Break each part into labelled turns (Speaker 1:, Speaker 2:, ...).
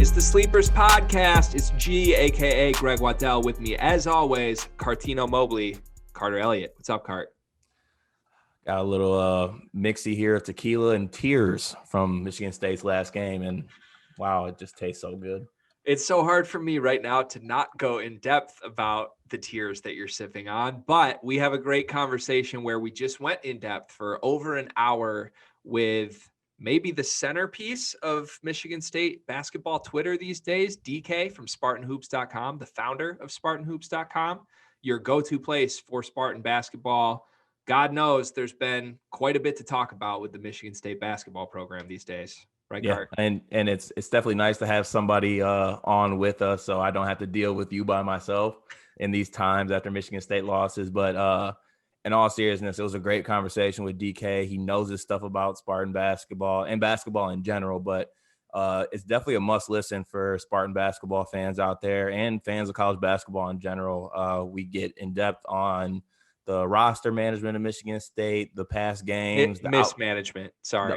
Speaker 1: It's the Sleepers Podcast. It's G, a.k.a. Greg Waddell, with me, as always, Cartino Mobley, Carter Elliott. What's up, Cart?
Speaker 2: Got a little mixy here of tequila and tears from Michigan State's last game, and wow, it just tastes so good.
Speaker 1: It's so hard for me right now to not go in depth about the tears that you're sipping on, but we have a great conversation where we just went in depth for over an hour with maybe the centerpiece of Michigan State basketball Twitter these days, DK from SpartanHoops.com, the founder of SpartanHoops.com, your go-to place for Spartan basketball. God knows there's been quite a bit to talk about with the Michigan State basketball program these days. Right,
Speaker 2: yeah,
Speaker 1: Cart?
Speaker 2: and it's definitely nice to have somebody on with us, so I don't have to deal with you by myself in these times after Michigan State losses. But in all seriousness, it was a great conversation with DK. He knows his stuff about Spartan basketball and basketball in general, but it's definitely a must listen for Spartan basketball fans out there and fans of college basketball in general. We get in depth on the roster management of Michigan State, the past games,
Speaker 1: mismanagement,
Speaker 2: and,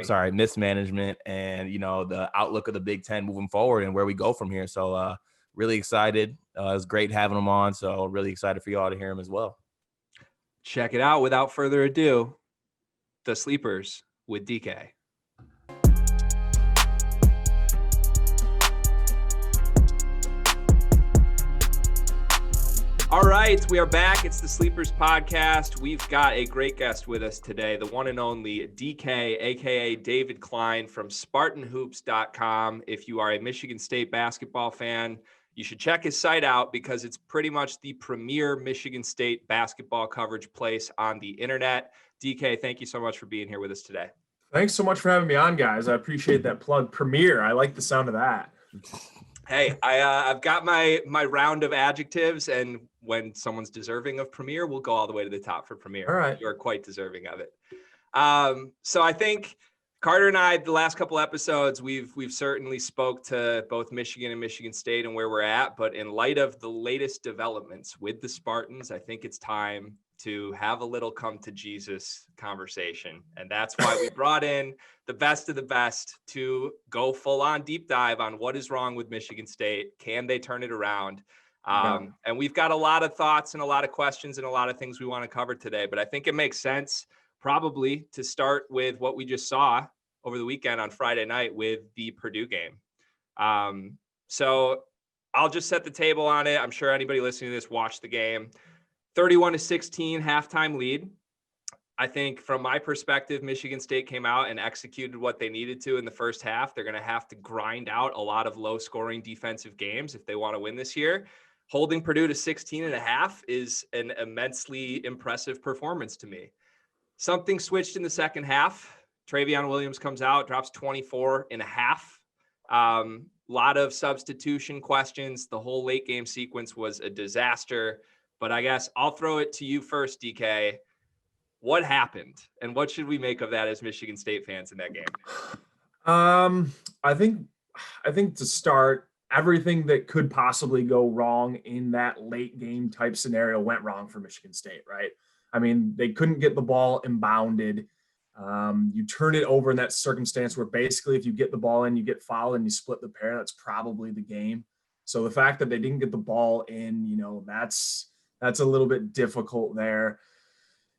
Speaker 2: the outlook of the Big Ten moving forward and where we go from here. So really excited. It was great having him on. So really excited for you all to hear him as well.
Speaker 1: Check it out. Without further ado, the Sleepers with DK. All right, we are back. It's the Sleepers Podcast. We've got a great guest with us today, the one and only DK, a.k.a. David Klein from SpartanHoops.com. If you are a Michigan State basketball fan, you should check his site out because it's pretty much the premier Michigan State basketball coverage place on the internet. DK, thank you so much for being here with us today.
Speaker 3: Thanks so much for having me on, guys. I appreciate that plug. Premier, I like the sound of that.
Speaker 1: Hey, I've got my round of adjectives, and when someone's deserving of premier, we'll go all the way to the top for premier.
Speaker 3: All right.
Speaker 1: You're quite deserving of it. So I think Carter and I, the last couple episodes, we've certainly spoke to both Michigan and Michigan State and where we're at. But in light of the latest developments with the Spartans, I think it's time to have a little come to Jesus conversation. And that's why we brought in the best of the best to go full on deep dive on what is wrong with Michigan State. Can they turn it around? And we've got a lot of thoughts and a lot of questions and a lot of things we want to cover today, but I think it makes sense probably to start with what we just saw over the weekend on Friday night with the Purdue game. So I'll just set the table on it. I'm sure anybody listening to this watched the game. 31-16 halftime lead. I think from my perspective, Michigan State came out and executed what they needed to in the first half. They're going to have to grind out a lot of low-scoring defensive games if they want to win this year. Holding Purdue to 16.5 is an immensely impressive performance to me. Something switched in the second half. Travion Williams comes out, drops 24.5. Lot of substitution questions. The whole late game sequence was a disaster. But I guess I'll throw it to you first, DK. What happened, and what should we make of that as Michigan State fans in that game?
Speaker 3: I think to start, everything that could possibly go wrong in that late game type scenario went wrong for Michigan State, right? I mean, they couldn't get the ball inbounded. You turn it over in that circumstance where basically if you get the ball in, you get fouled and you split the pair. That's probably the game. So the fact that they didn't get the ball in, that's a little bit difficult there.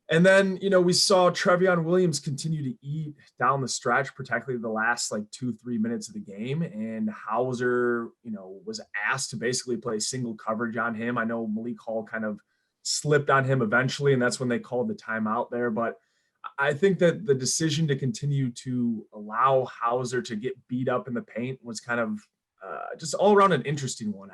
Speaker 3: And then, we saw Travion Williams continue to eat down the stretch, particularly the last 2-3 minutes of the game. And Hauser, was asked to basically play single coverage on him. I know Malik Hall kind of slipped on him eventually, and that's when they called the timeout there. But I think that the decision to continue to allow Hauser to get beat up in the paint was kind of just all around an interesting one.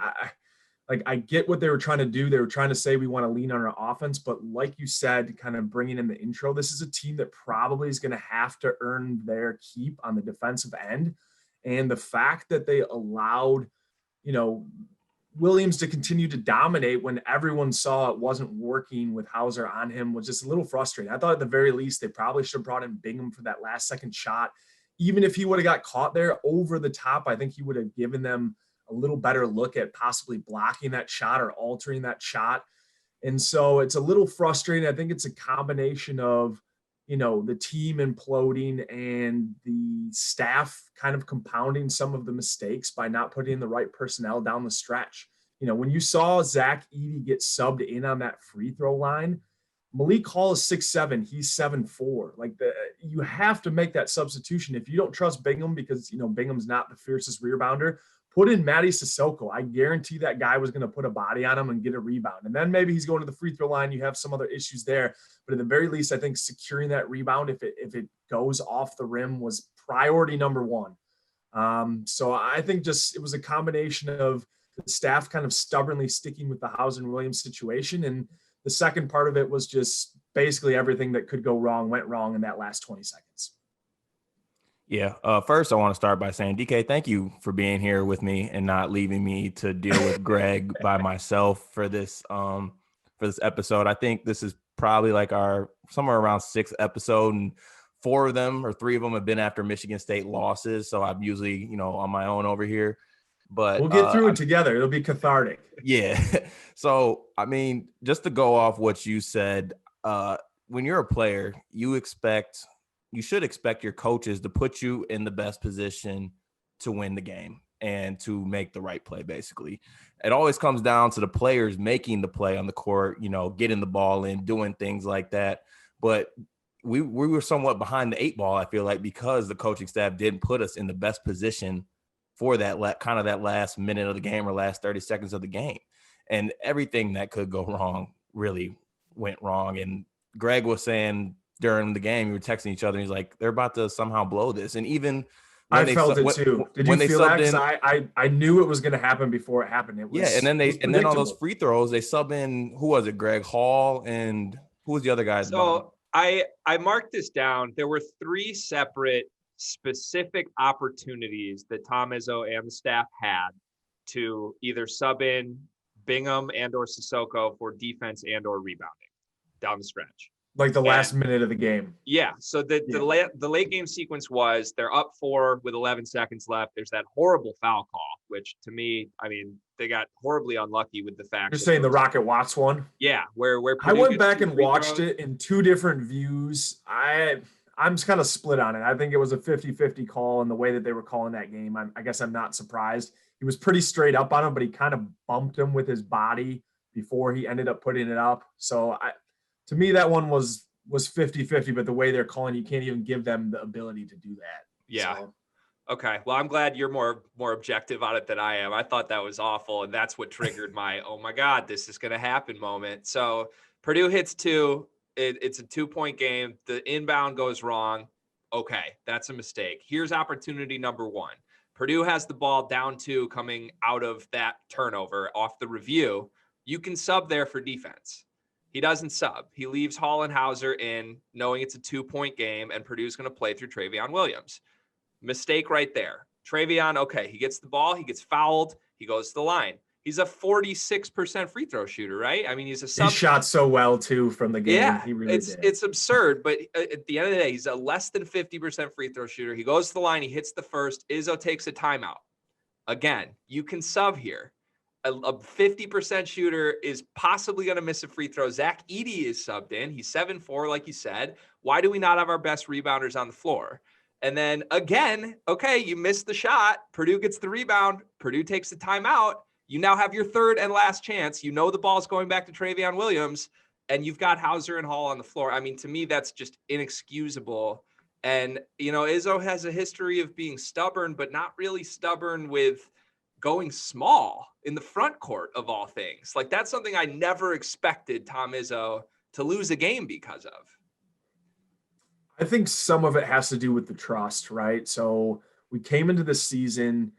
Speaker 3: I get what they were trying to do. They were trying to say we want to lean on our offense, but like you said, kind of bringing in the intro, this is a team that probably is going to have to earn their keep on the defensive end. And the fact that they allowed, Williams to continue to dominate when everyone saw it wasn't working with Hauser on him was just a little frustrating. I thought at the very least, they probably should have brought in Bingham for that last second shot. Even if he would have got caught there over the top, I think he would have given them a little better look at possibly blocking that shot or altering that shot. And so it's a little frustrating. I think it's a combination of the team imploding and the staff kind of compounding some of the mistakes by not putting the right personnel down the stretch. When you saw Zach Edey get subbed in on that free throw line, Malik Hall is 6'7", he's 7'4". You have to make that substitution. If you don't trust Bingham because, Bingham's not the fiercest rebounder, put in Matty Sissoko. I guarantee that guy was going to put a body on him and get a rebound. And then maybe he's going to the free throw line. You have some other issues there. But at the very least, I think securing that rebound, if it goes off the rim, was priority number one. So I think just it was a combination of the staff kind of stubbornly sticking with the Hauser Williams situation. And the second part of it was just basically everything that could go wrong went wrong in that last 20 seconds.
Speaker 2: Yeah. First, I want to start by saying, DK, thank you for being here with me and not leaving me to deal with Greg by myself for this episode. I think this is probably like our somewhere around 6th episode, and 4 of them or 3 of them have been after Michigan State losses. So I'm usually, on my own over here. But
Speaker 3: we'll get through it together. It'll be cathartic.
Speaker 2: Yeah. So, I mean, just to go off what you said, when you're a player, you should expect your coaches to put you in the best position to win the game and to make the right play. Basically, it always comes down to the players making the play on the court, getting the ball in, doing things like that. But we were somewhat behind the 8 ball, I feel like, because the coaching staff didn't put us in the best position for that kind of that last minute of the game or last 30 seconds of the game. And everything that could go wrong really went wrong. And Greg was saying during the game, we were texting each other, and he's like, they're about to somehow blow this. And even
Speaker 3: I felt it too. Did you feel that? Because I knew it was going to happen before it happened. It was,
Speaker 2: yeah, and then on those free throws, they sub in, who was it? Greg Hall, and who was the other guy?
Speaker 1: So I marked this down. There were 3 separate specific opportunities that Tom Izzo and the staff had to either sub in Bingham and or Sissoko for defense and or rebounding down the stretch.
Speaker 3: Like the last minute of the game.
Speaker 1: Yeah. So the late game sequence was they're up 4 with 11 seconds left. There's that horrible foul call, which to me, I mean, they got horribly unlucky with the fact.
Speaker 3: You're saying the Rocket Watts one?
Speaker 1: Yeah. Where
Speaker 3: I went back and watched it in 2 different views. I'm just kind of split on it. I think it was a 50-50 call in the way that they were calling that game. I guess I'm not surprised. He was pretty straight up on him, but he kind of bumped him with his body before he ended up putting it up. So to me, that one was 50-50, but the way they're calling, you can't even give them the ability to do that.
Speaker 1: Yeah.
Speaker 3: So.
Speaker 1: Okay. Well, I'm glad you're more objective on it than I am. I thought that was awful. And that's what triggered my, oh my God, this is going to happen moment. So Purdue hits 2. It's a 2-point game. The inbound goes wrong. Okay. That's a mistake. Here's opportunity number 1. Purdue has the ball down 2 coming out of that turnover off the review. You can sub there for defense. He doesn't sub. He leaves Hall and Hauser in, knowing it's a 2-point game, and Purdue's going to play through Travion Williams. Mistake right there. Travion, okay, he gets the ball. He gets fouled. He goes to the line. He's a 46% free throw shooter, right? I mean, he
Speaker 3: shot so well, too, from the game.
Speaker 1: Yeah,
Speaker 3: he really did.
Speaker 1: It's absurd. But at the end of the day, he's a less than 50% free throw shooter. He goes to the line. He hits the first. Izzo takes a timeout. Again, you can sub here. A 50% shooter is possibly going to miss a free throw. Zach Edey is subbed in. He's 7'4", like you said. Why do we not have our best rebounders on the floor? And then again, okay, you missed the shot. Purdue gets the rebound. Purdue takes the timeout. You now have your 3rd and last chance. You know the ball's going back to Travion Williams, and you've got Hauser and Hall on the floor. I mean, to me, that's just inexcusable. And, Izzo has a history of being stubborn, but not really stubborn with going small in the front court of all things. Like, that's something I never expected Tom Izzo to lose a game because of.
Speaker 3: I think some of it has to do with the trust, right? So we came into the season,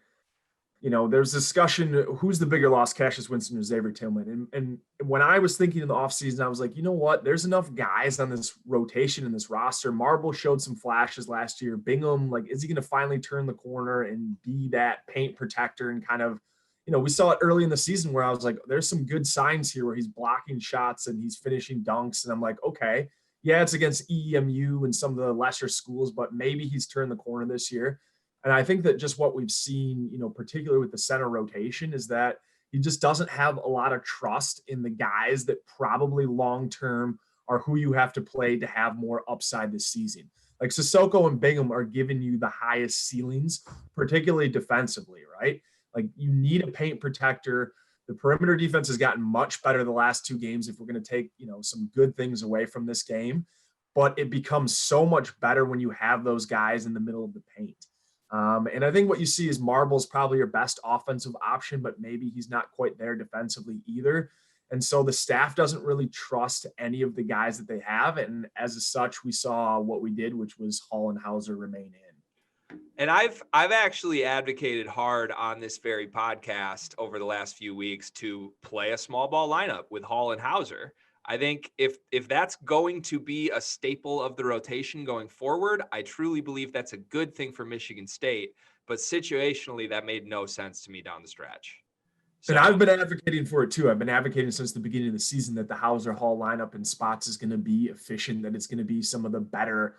Speaker 3: there's discussion, who's the bigger loss, Cassius Winston or Xavier Tillman? And when I was thinking in the offseason, I was like, you know what? There's enough guys on this rotation in this roster. Marble showed some flashes last year. Bingham, is he going to finally turn the corner and be that paint protector and kind of, we saw it early in the season where I was like, there's some good signs here where he's blocking shots and he's finishing dunks. And I'm like, okay, yeah, it's against EMU and some of the lesser schools, but maybe he's turned the corner this year. And I think that just what we've seen, particularly with the center rotation, is that he just doesn't have a lot of trust in the guys that probably long-term are who you have to play to have more upside this season. Like Sissoko and Bingham are giving you the highest ceilings, particularly defensively, right? Like you need a paint protector. The perimeter defense has gotten much better the last 2 games if we're going to take, some good things away from this game. But it becomes so much better when you have those guys in the middle of the paint. And I think what you see is Marble's probably your best offensive option, but maybe he's not quite there defensively either. And so the staff doesn't really trust any of the guys that they have. And as such, we saw what we did, which was Hall and Hauser remain in.
Speaker 1: And I've actually advocated hard on this very podcast over the last few weeks to play a small ball lineup with Hall and Hauser. I think if that's going to be a staple of the rotation going forward, I truly believe that's a good thing for Michigan State. But situationally, that made no sense to me down the stretch.
Speaker 3: So, and I've been advocating for it too. I've been advocating since the beginning of the season that the Hauser Hall lineup in spots is going to be efficient, that it's going to be some of the better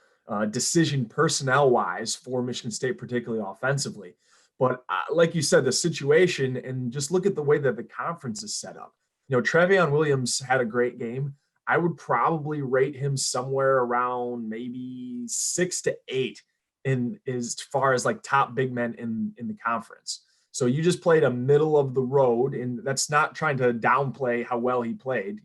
Speaker 3: decision personnel-wise for Michigan State, particularly offensively. But like you said, the situation, and just look at the way that the conference is set up. Trevion Williams had a great game. I would probably rate him somewhere around maybe 6 to 8 in as far as like top big men in the conference. So you just played a middle of the road, and that's not trying to downplay how well he played,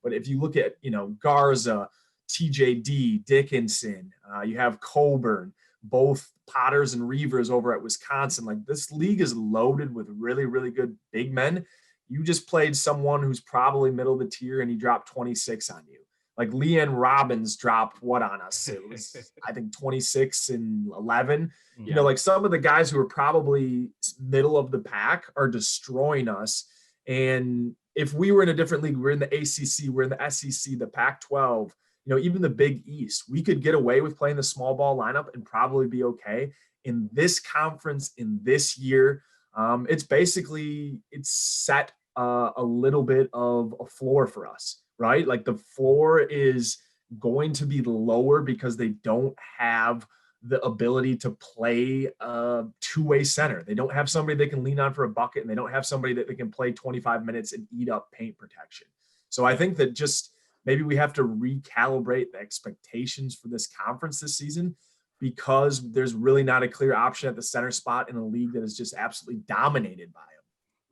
Speaker 3: but if you look at, Garza, TJD, Dickinson, you have Coburn, both Potters and Reavers over at Wisconsin. Like this league is loaded with really, really good big men. You just played someone who's probably middle of the tier and he dropped 26 on you. Like Leanne Robbins dropped what on us? It was, I think, 26 and 11. Yeah. Like some of the guys who are probably middle of the pack are destroying us. And if we were in a different league, we're in the ACC, we're in the SEC, the Pac-12, even the Big East, we could get away with playing the small ball lineup and probably be okay. In this conference, in this year, it's set a little bit of a floor for us. Right? Like the floor is going to be lower because they don't have the ability to play a two-way center. They don't have somebody they can lean on for a bucket, and they don't have somebody that they can play 25 minutes and eat up paint protection. So I think that just maybe we have to recalibrate the expectations for this conference this season, because there's really not a clear option at the center spot in a league that is just absolutely dominated by them.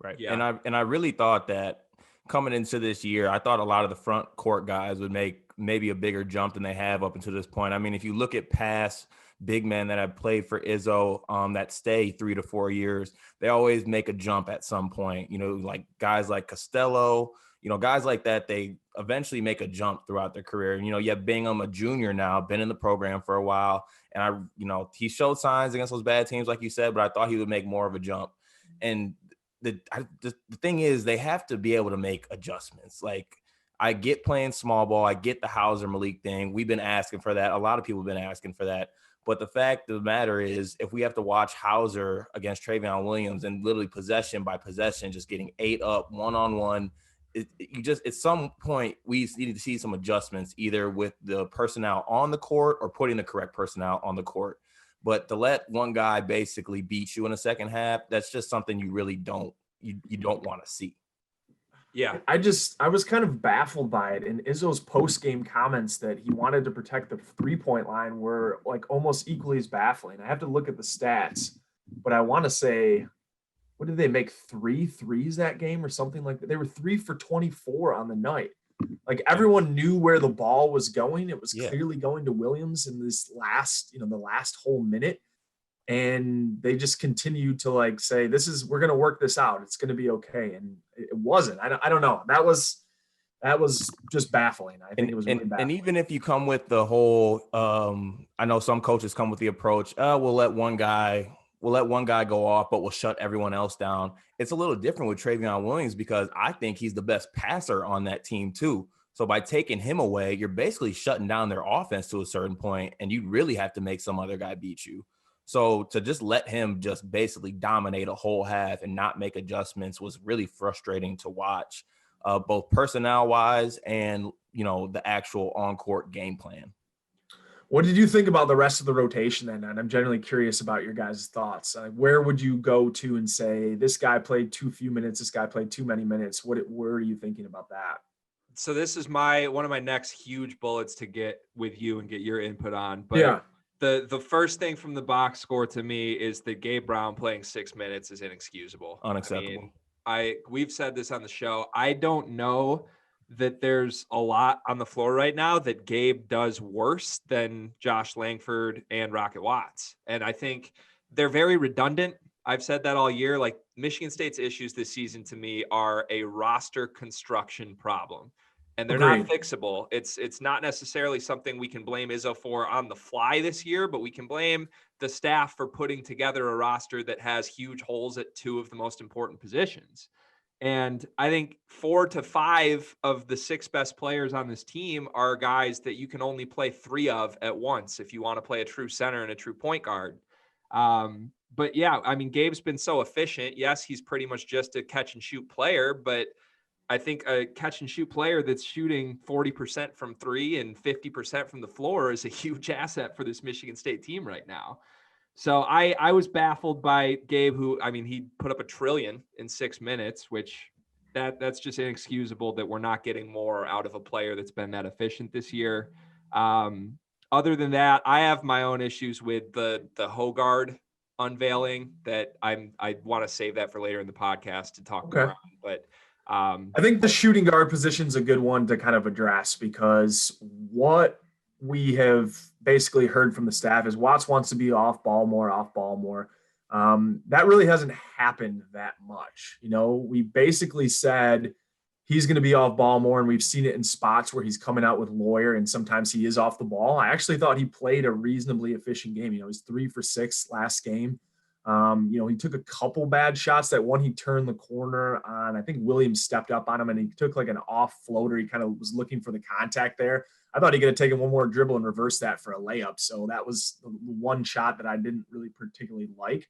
Speaker 2: Right. Yeah. And I really thought that coming into this year, I thought a lot of the front court guys would make maybe a bigger jump than they have up until this point. I mean, if you look at past big men that have played for Izzo that stay 3 to 4 years, they always make a jump at some point. Like guys like Costello, guys like that, they eventually make a jump throughout their career. You have Bingham, a junior now, been in the program for a while. And he showed signs against those bad teams, like you said, but I thought he would make more of a jump. And the thing is, they have to be able to make adjustments. Like, I get playing small ball. I get the Hauser Malik thing. We've been asking for that. A lot of people have been asking for that. But the fact of the matter is, if we have to watch Hauser against Trevion Williams and literally possession by possession, just getting 8 up one-on-one, at some point we need to see some adjustments, either with the personnel on the court or putting the correct personnel on the court. But to let one guy basically beat you in the second half, that's just something you really don't want to see.
Speaker 1: Yeah.
Speaker 3: I was kind of baffled by it. In Izzo's post-game comments that he wanted to protect the 3-point line were like almost equally as baffling. I have to look at the stats, but I want to say, what did they make? 3 threes that game or something like that? They were 3 for 24 on the night. Like everyone knew where the ball was going. It was clearly going to Williams in this last, the last whole minute. And they just continued to say, we're going to work this out. It's going to be okay. And it wasn't. I don't know. That was just baffling. I think it was really baffling.
Speaker 2: And even if you come with the whole, I know some coaches come with the approach, we'll let one guy go off, but we'll shut everyone else down. It's a little different with Trevion Williams, because I think he's the best passer on that team too. So by taking him away, you're basically shutting down their offense to a certain point, and you really have to make some other guy beat you. So to just let him just basically dominate a whole half and not make adjustments was really frustrating to watch, both personnel-wise and, the actual on-court game plan.
Speaker 3: What did you think about the rest of the rotation then? And I'm generally curious about your guys' thoughts. Where would you go to and say, this guy played too few minutes, this guy played too many minutes? What are you thinking about that?
Speaker 1: So this is one of my next huge bullets to get with you and get your input on. But
Speaker 3: Yeah.
Speaker 1: the first thing from the box score to me is that Gabe Brown playing 6 minutes is inexcusable.
Speaker 2: Unacceptable.
Speaker 1: I mean, we've said this on the show. I don't know that there's a lot on the floor right now that Gabe does worse than Josh Langford and Rocket Watts. And I think they're very redundant. I've said that all year. Like, Michigan State's issues this season to me are a roster construction problem, and they're not
Speaker 3: Agreed.
Speaker 1: fixable. It's not necessarily something we can blame Izzo for on the fly this year, but we can blame the staff for putting together a roster that has huge holes at two of the most important positions. And I think 4 to 5 of the 6 best players on this team are guys that you can only play 3 of at once if you want to play a true center and a true point guard. But yeah, I mean, Gabe's been so efficient. Yes, he's pretty much just a catch and shoot player, but I think a catch and shoot player that's shooting 40% from 3 and 50% from the floor is a huge asset for this Michigan State team right now. So I was baffled by Gabe, who, I mean, he put up a trillion in 6 minutes, which that's just inexcusable that we're not getting more out of a player that's been that efficient this year. Other than that, I have my own issues with the Hoggard unveiling that I want to save that for later in the podcast to talk more on. But
Speaker 3: I think the shooting guard position is a good one to kind of address, because what we have basically heard from the staff is Watts wants to be off ball more. That really hasn't happened that much. You know, we basically said he's going to be off ball more, and we've seen it in spots where he's coming out with Lawyer, and sometimes he is off the ball. I actually thought he played a reasonably efficient game. You know, he's 3 for 6 last game. You know, he took a couple bad shots. That one, he turned the corner on, I think Williams stepped up on him and he took like an off floater. He kind of was looking for the contact there. I thought he could have taken one more dribble and reversed that for a layup. So that was the one shot that I didn't really particularly like.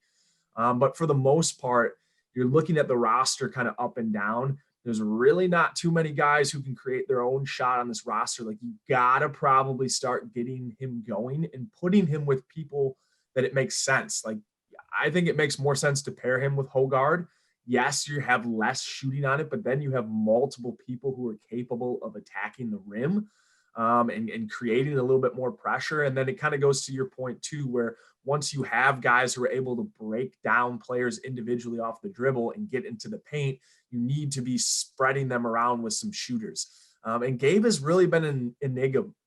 Speaker 3: But for the most part, you're looking at the roster kind of up and down. There's really not too many guys who can create their own shot on this roster. Like, you gotta probably start getting him going and putting him with people that it makes sense. Like, I think it makes more sense to pair him with Hoggard. Yes, you have less shooting on it, but then you have multiple people who are capable of attacking the rim and creating a little bit more pressure. And then it kind of goes to your point too, where once you have guys who are able to break down players individually off the dribble and get into the paint, you need to be spreading them around with some shooters. And Gabe has really been an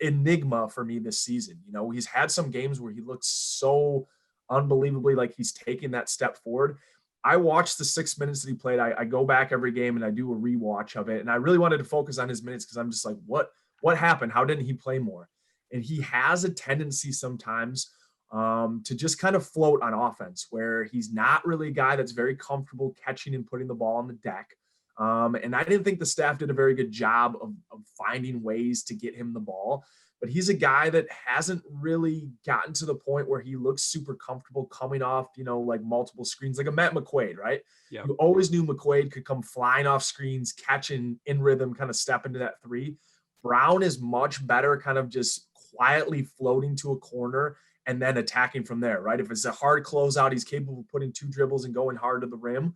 Speaker 3: enigma for me this season. You know, he's had some games where he looks so unbelievably like he's taking that step forward. I watched the 6 minutes that he played. I go back every game and I do a rewatch of it. And I really wanted to focus on his minutes because I'm just like, what happened? How didn't he play more? And he has a tendency sometimes to just kind of float on offense, where he's not really a guy that's very comfortable catching and putting the ball on the deck. And I didn't think the staff did a very good job of finding ways to get him the ball. But he's a guy that hasn't really gotten to the point where he looks super comfortable coming off, you know, like multiple screens, like a Matt McQuaid, right?
Speaker 1: Yeah.
Speaker 3: You always knew McQuaid could come flying off screens, catching in rhythm, kind of step into that 3. Brown is much better kind of just quietly floating to a corner and then attacking from there, right? If it's a hard closeout, he's capable of putting 2 dribbles and going hard to the rim.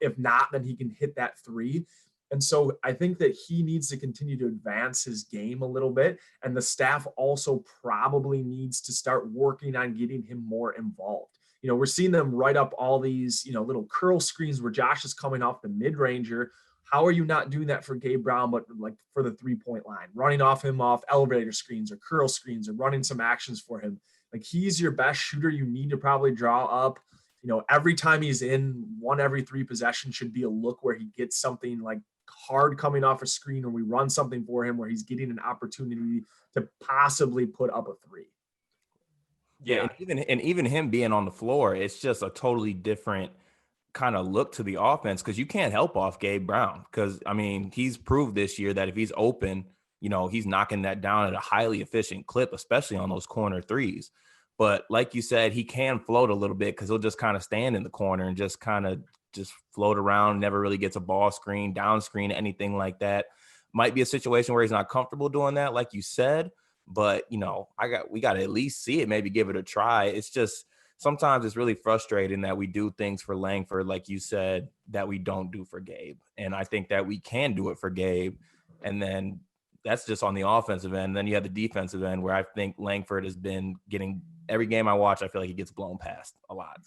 Speaker 3: If not, then he can hit that 3. And so I think that he needs to continue to advance his game a little bit. And the staff also probably needs to start working on getting him more involved. You know, we're seeing them write up all these, you know, little curl screens where Josh is coming off the mid-ranger. How are you not doing that for Gabe Brown, but like for the 3-point line, running off him off elevator screens or curl screens or running some actions for him? Like, he's your best shooter. You need to probably draw up, you know, every time he's in, 1 every 3 possessions should be a look where he gets something like hard coming off a screen, or we run something for him where he's getting an opportunity to possibly put up a 3.
Speaker 2: Yeah. And even him being on the floor, it's just a totally different kind of look to the offense, because you can't help off Gabe Brown. Because, I mean, he's proved this year that if he's open, you know, he's knocking that down at a highly efficient clip, especially on those corner 3s. But like you said, he can float a little bit because he'll just kind of stand in the corner and just kind of just float around, never really gets a ball screen, down screen, anything like that. Might be a situation where he's not comfortable doing that, like you said. But, you know, we got to at least see it, maybe give it a try. It's just sometimes it's really frustrating that we do things for Langford, like you said, that we don't do for Gabe. And I think that we can do it for Gabe. And then that's just on the offensive end. Then you have the defensive end where I think Langford has been getting every game I watch. I feel like he gets blown past a lot.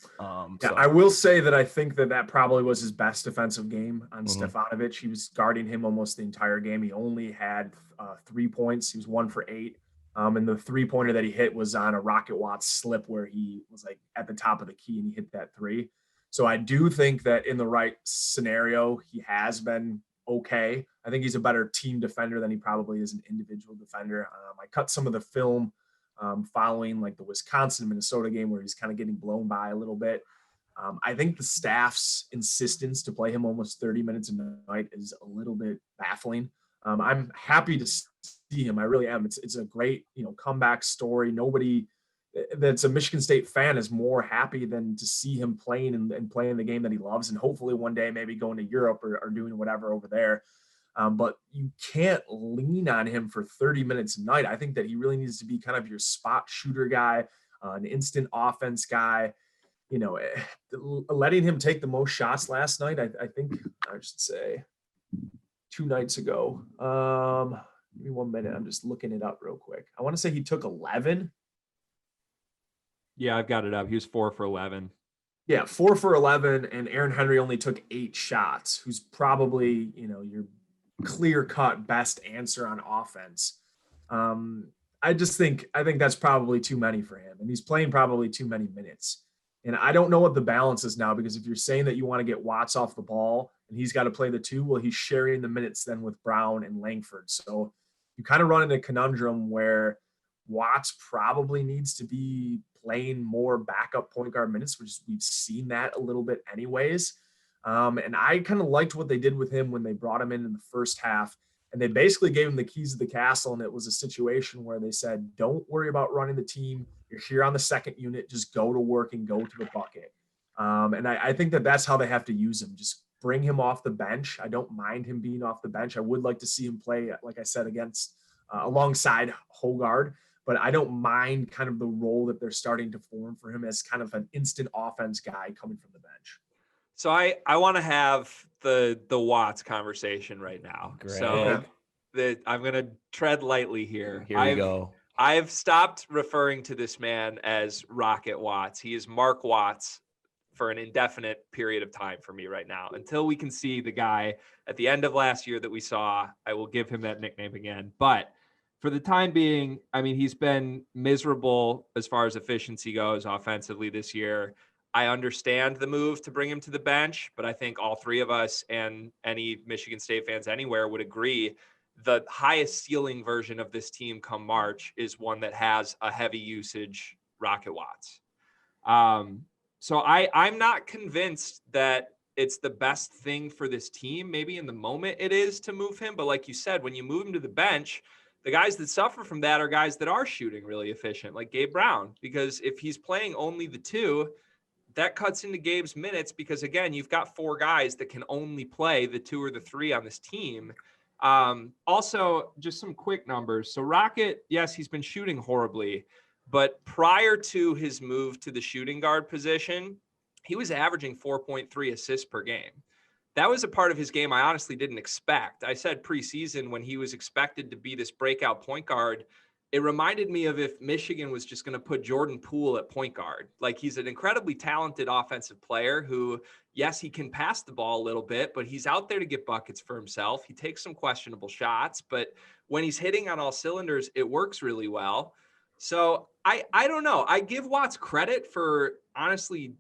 Speaker 3: So I will say that I think that probably was his best defensive game on
Speaker 2: Mhm.
Speaker 3: Stefanovic. He was guarding him almost the entire game. He only had 3 points. He was 1 for 8. And the 3-pointer that he hit was on a Rocket Watts slip where he was like at the top of the key and he hit that 3. So I do think that in the right scenario, he has been okay. I think he's a better team defender than he probably is an individual defender. I cut some of the film following like the Wisconsin-Minnesota game where he's kind of getting blown by a little bit. I think the staff's insistence to play him almost 30 minutes a night is a little bit baffling. I'm happy to see him. I really am. It's a great, comeback story. Nobody that's a Michigan State fan is more happy than to see him playing and playing the game that he loves. And hopefully one day maybe going to Europe or doing whatever over there. But you can't lean on him for 30 minutes a night. I think that he really needs to be kind of your spot shooter guy, an instant offense guy. Letting him take the most shots last night, I think I should say 2 nights ago. Give me 1 minute. I'm just looking it up real quick. I want to say he took 11.
Speaker 1: Yeah, I've got it up. He was 4 for 11.
Speaker 3: Yeah, 4 for 11, and Aaron Henry only took 8 shots, who's probably, your clear-cut best answer on offense. I think that's probably too many for him, and he's playing probably too many minutes. And I don't know what the balance is now, because if you're saying that you want to get Watts off the ball and he's got to play the 2, well, he's sharing the minutes then with Brown and Langford. So you kind of run into a conundrum where Watts probably needs to be playing more backup point guard minutes, which we've seen that a little bit anyways. And I kind of liked what they did with him when they brought him in the first half, and they basically gave him the keys of the castle. And it was a situation where they said, don't worry about running the team. You're here on the second unit, just go to work and go to the bucket. And I think that that's how they have to use him. Just bring him off the bench. I don't mind him being off the bench. I would like to see him play, like I said, alongside Hoggard, but I don't mind kind of the role that they're starting to form for him as kind of an instant offense guy coming from the bench.
Speaker 1: So I want to have the Watts conversation right now.
Speaker 2: Great.
Speaker 1: So I'm going to tread lightly here.
Speaker 2: Here we go.
Speaker 1: I've stopped referring to this man as Rocket Watts. He is Mark Watts for an indefinite period of time for me right now. Until we can see the guy at the end of last year that we saw, I will give him that nickname again. But for the time being, I mean, he's been miserable as far as efficiency goes offensively this year. I understand the move to bring him to the bench, but I think all 3 of us and any Michigan State fans anywhere would agree the highest ceiling version of this team come March is one that has a heavy usage Rocket Watts. So I'm not convinced that it's the best thing for this team. Maybe in the moment it is to move him, but like you said, when you move him to the bench, the guys that suffer from that are guys that are shooting really efficient, like Gabe Brown, because if he's playing only the 2, that cuts into Gabe's minutes because, again, you've got 4 guys that can only play the 2 or the 3 on this team. Also, just some quick numbers. So Rocket, yes, he's been shooting horribly, but prior to his move to the shooting guard position, he was averaging 4.3 assists per game. That was a part of his game I honestly didn't expect. I said preseason when he was expected to be this breakout point guard, it reminded me of if Michigan was just going to put Jordan Poole at point guard. Like, he's an incredibly talented offensive player who, yes, he can pass the ball a little bit, but he's out there to get buckets for himself. He takes some questionable shots, but when he's hitting on all cylinders, it works really well. So I don't know. I give Watts credit for honestly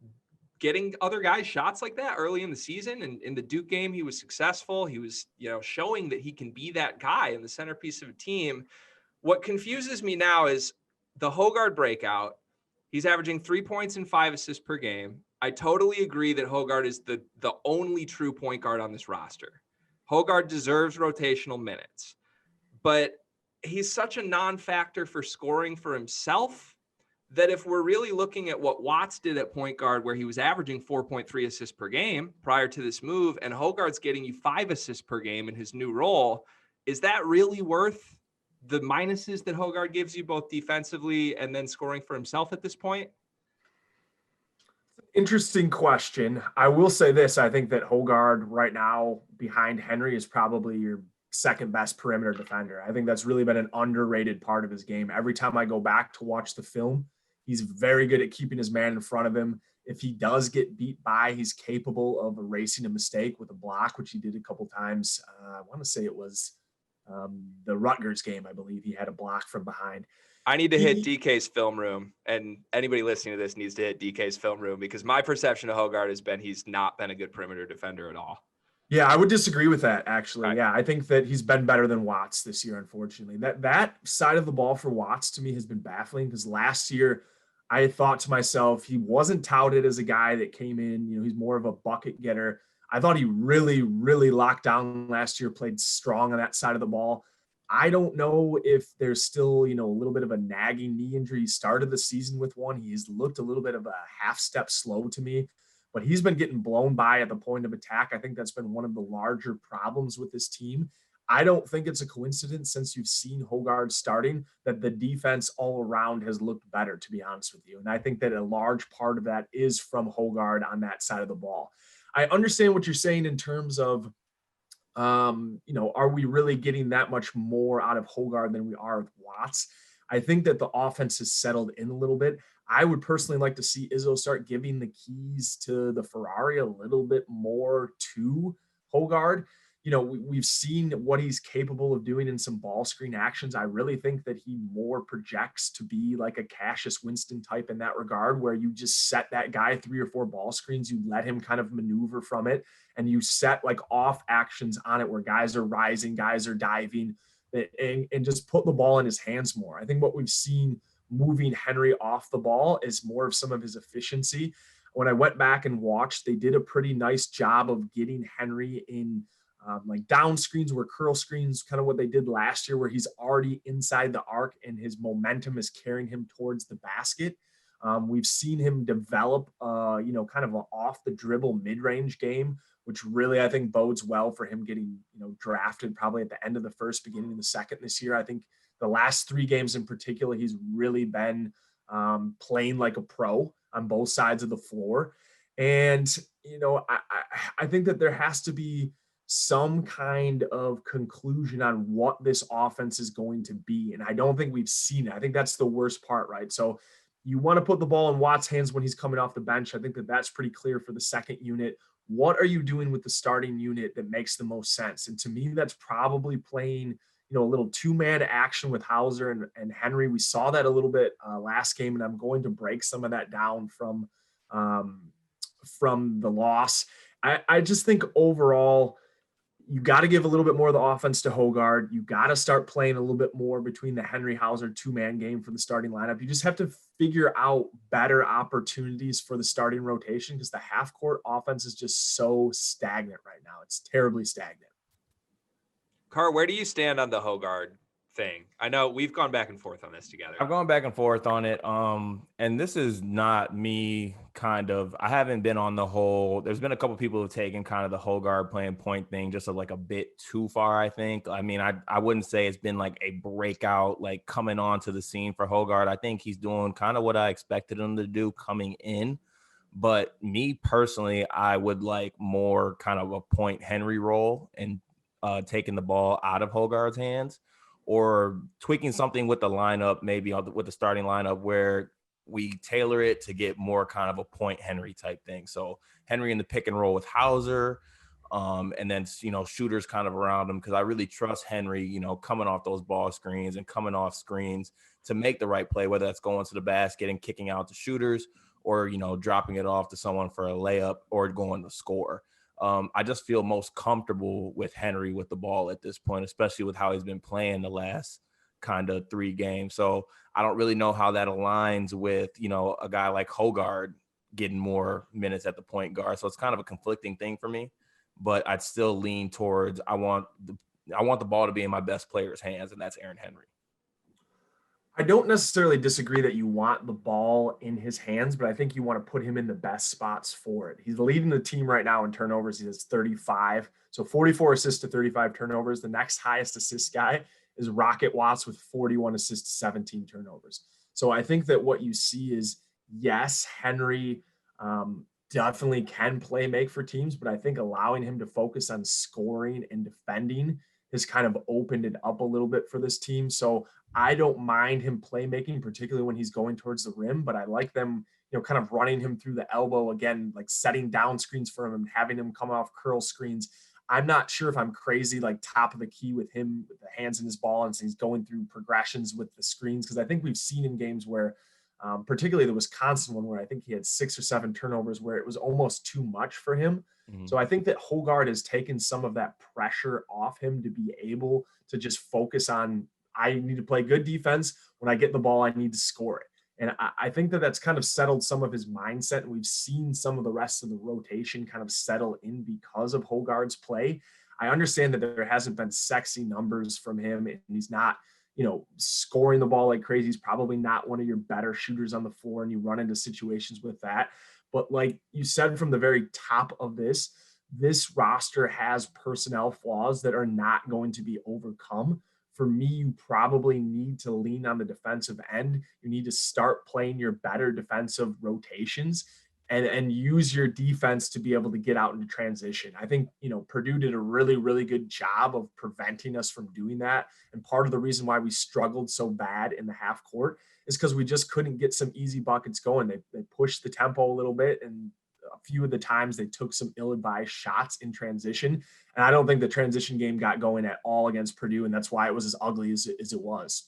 Speaker 1: getting other guys shots like that early in the season. And in the Duke game, he was successful. He was, showing that he can be that guy in the centerpiece of a team. What confuses me now is the Hoggard breakout. He's averaging 3 points and 5 assists per game. I totally agree that Hoggard is the only true point guard on this roster. Hoggard deserves rotational minutes, but he's such a non-factor for scoring for himself that if we're really looking at what Watts did at point guard, where he was averaging 4.3 assists per game prior to this move, and Hoggard's getting you 5 assists per game in his new role, is that really worth the minuses that Hoggard gives you both defensively and then scoring for himself at this point?
Speaker 3: Interesting question. I will say this. I think that Hoggard right now behind Henry is probably your second best perimeter defender. I think that's really been an underrated part of his game. Every time I go back to watch the film, he's very good at keeping his man in front of him. If he does get beat by, he's capable of erasing a mistake with a block, which he did a couple times. I want to say it was the Rutgers game. I believe he had a block from behind.
Speaker 1: I need to hit DK's film room, and anybody listening to this needs to hit DK's film room, because my perception of Hoggard has been he's not been a good perimeter defender at all.
Speaker 3: Yeah, I would disagree with that, actually.
Speaker 1: Right.
Speaker 3: Yeah, I think that he's been better than Watts this year, unfortunately. That side of the ball for Watts to me has been baffling, because last year I thought to myself, he wasn't touted as a guy that came in, he's more of a bucket getter. I thought he really, really locked down last year, played strong on that side of the ball. I don't know if there's still, a little bit of a nagging knee injury. He started the season with one. He's looked a little bit of a half step slow to me, but he's been getting blown by at the point of attack. I think that's been one of the larger problems with this team. I don't think it's a coincidence, since you've seen Hoggard starting, that the defense all around has looked better, to be honest with you. And I think that a large part of that is from Hoggard on that side of the ball. I understand what you're saying in terms of, are we really getting that much more out of Hoggard than we are with Watts? I think that the offense has settled in a little bit. I would personally like to see Izzo start giving the keys to the Ferrari a little bit more to Hoggard. We've seen what he's capable of doing in some ball screen actions. I really think that he more projects to be like a Cassius Winston type in that regard, where you just set that guy 3 or 4 ball screens, you let him kind of maneuver from it, and you set like off actions on it where guys are rising, guys are diving, and just put the ball in his hands more. I think what we've seen moving Henry off the ball is more of some of his efficiency. When I went back and watched, they did a pretty nice job of getting Henry in like down screens, where curl screens, kind of what they did last year, where he's already inside the arc and his momentum is carrying him towards the basket. We've seen him develop, kind of an off the dribble mid-range game, which really, I think, bodes well for him getting, drafted probably at the end of the first, beginning of the second this year. I think the last 3 games in particular, he's really been playing like a pro on both sides of the floor. And, I think that there has to be some kind of conclusion on what this offense is going to be. And I don't think we've seen it. I think that's the worst part, right? So you want to put the ball in Watt's hands when he's coming off the bench. I think that that's pretty clear for the second unit. What are you doing with the starting unit that makes the most sense? And to me, that's probably playing, a little 2-man action with Hauser and Henry. We saw that a little bit last game, and I'm going to break some of that down from the loss. I just think overall, you got to give a little bit more of the offense to Hoggard. You got to start playing a little bit more between the Henry Hauser 2-man game for the starting lineup. You just have to figure out better opportunities for the starting rotation, because the half court offense is just so stagnant right now. It's terribly stagnant.
Speaker 1: Carr, where do you stand on the Hoggard thing? I know we've gone back and forth on this together.
Speaker 2: I've gone back and forth on it. And this is not me I haven't been on the whole, there's been a couple people who've taken kind of the Hoggard playing point thing just like a bit too far, I think. I mean, I wouldn't say it's been like a breakout, like coming onto the scene for Hoggard. I think he's doing kind of what I expected him to do coming in. But me personally, I would like more kind of a point Henry role and taking the ball out of Hoggard's hands, or tweaking something with the lineup, maybe with the starting lineup, where we tailor it to get more kind of a point Henry type thing. So Henry in the pick and roll with Hauser, and then, shooters kind of around him, because I really trust Henry, coming off those ball screens and coming off screens to make the right play, whether that's going to the basket and kicking out to shooters, or, dropping it off to someone for a layup or going to score. I just feel most comfortable with Henry with the ball at this point, especially with how he's been playing the last kind of 3 games. So I don't really know how that aligns with, a guy like Hoggard getting more minutes at the point guard. So it's kind of a conflicting thing for me, but I'd still lean towards, I want the ball to be in my best player's hands, and that's Aaron Henry.
Speaker 3: I don't necessarily disagree that you want the ball in his hands, but I think you want to put him in the best spots for it. He's leading the team right now in turnovers. He has 35. So 44 assists to 35 turnovers. The next highest assist guy is Rocket Watts with 41 assists to 17 turnovers. So I think that what you see is, yes, Henry definitely can make for teams, but I think allowing him to focus on scoring and defending has kind of opened it up a little bit for this team. So I don't mind him playmaking, particularly when he's going towards the rim, but I like them, kind of running him through the elbow again, like setting down screens for him and having him come off curl screens. I'm not sure if I'm crazy, like top of the key with him with the hands in his ball and so he's going through progressions with the screens. Cause I think we've seen in games where, particularly the Wisconsin one, where I think he had 6 or 7 turnovers where it was almost too much for him.
Speaker 2: Mhm.
Speaker 3: So I think that Hoggard has taken some of that pressure off him to be able to just focus on, I need to play good defense. When I get the ball, I need to score it. And I think that that's kind of settled some of his mindset. And we've seen some of the rest of the rotation kind of settle in because of Hoggard's play. I understand that there hasn't been sexy numbers from him and he's not, scoring the ball like crazy. He's probably not one of your better shooters on the floor and you run into situations with that. But like you said, from the very top of this roster has personnel flaws that are not going to be overcome. For me, you probably need to lean on the defensive end. You need to start playing your better defensive rotations and use your defense to be able to get out into transition. I think, Purdue did a really, really good job of preventing us from doing that. And part of the reason why we struggled so bad in the half court is because we just couldn't get some easy buckets going. They pushed the tempo a little bit, and a few of the times they took some ill-advised shots in transition. And I don't think the transition game got going at all against Purdue, and that's why it was as ugly as it was.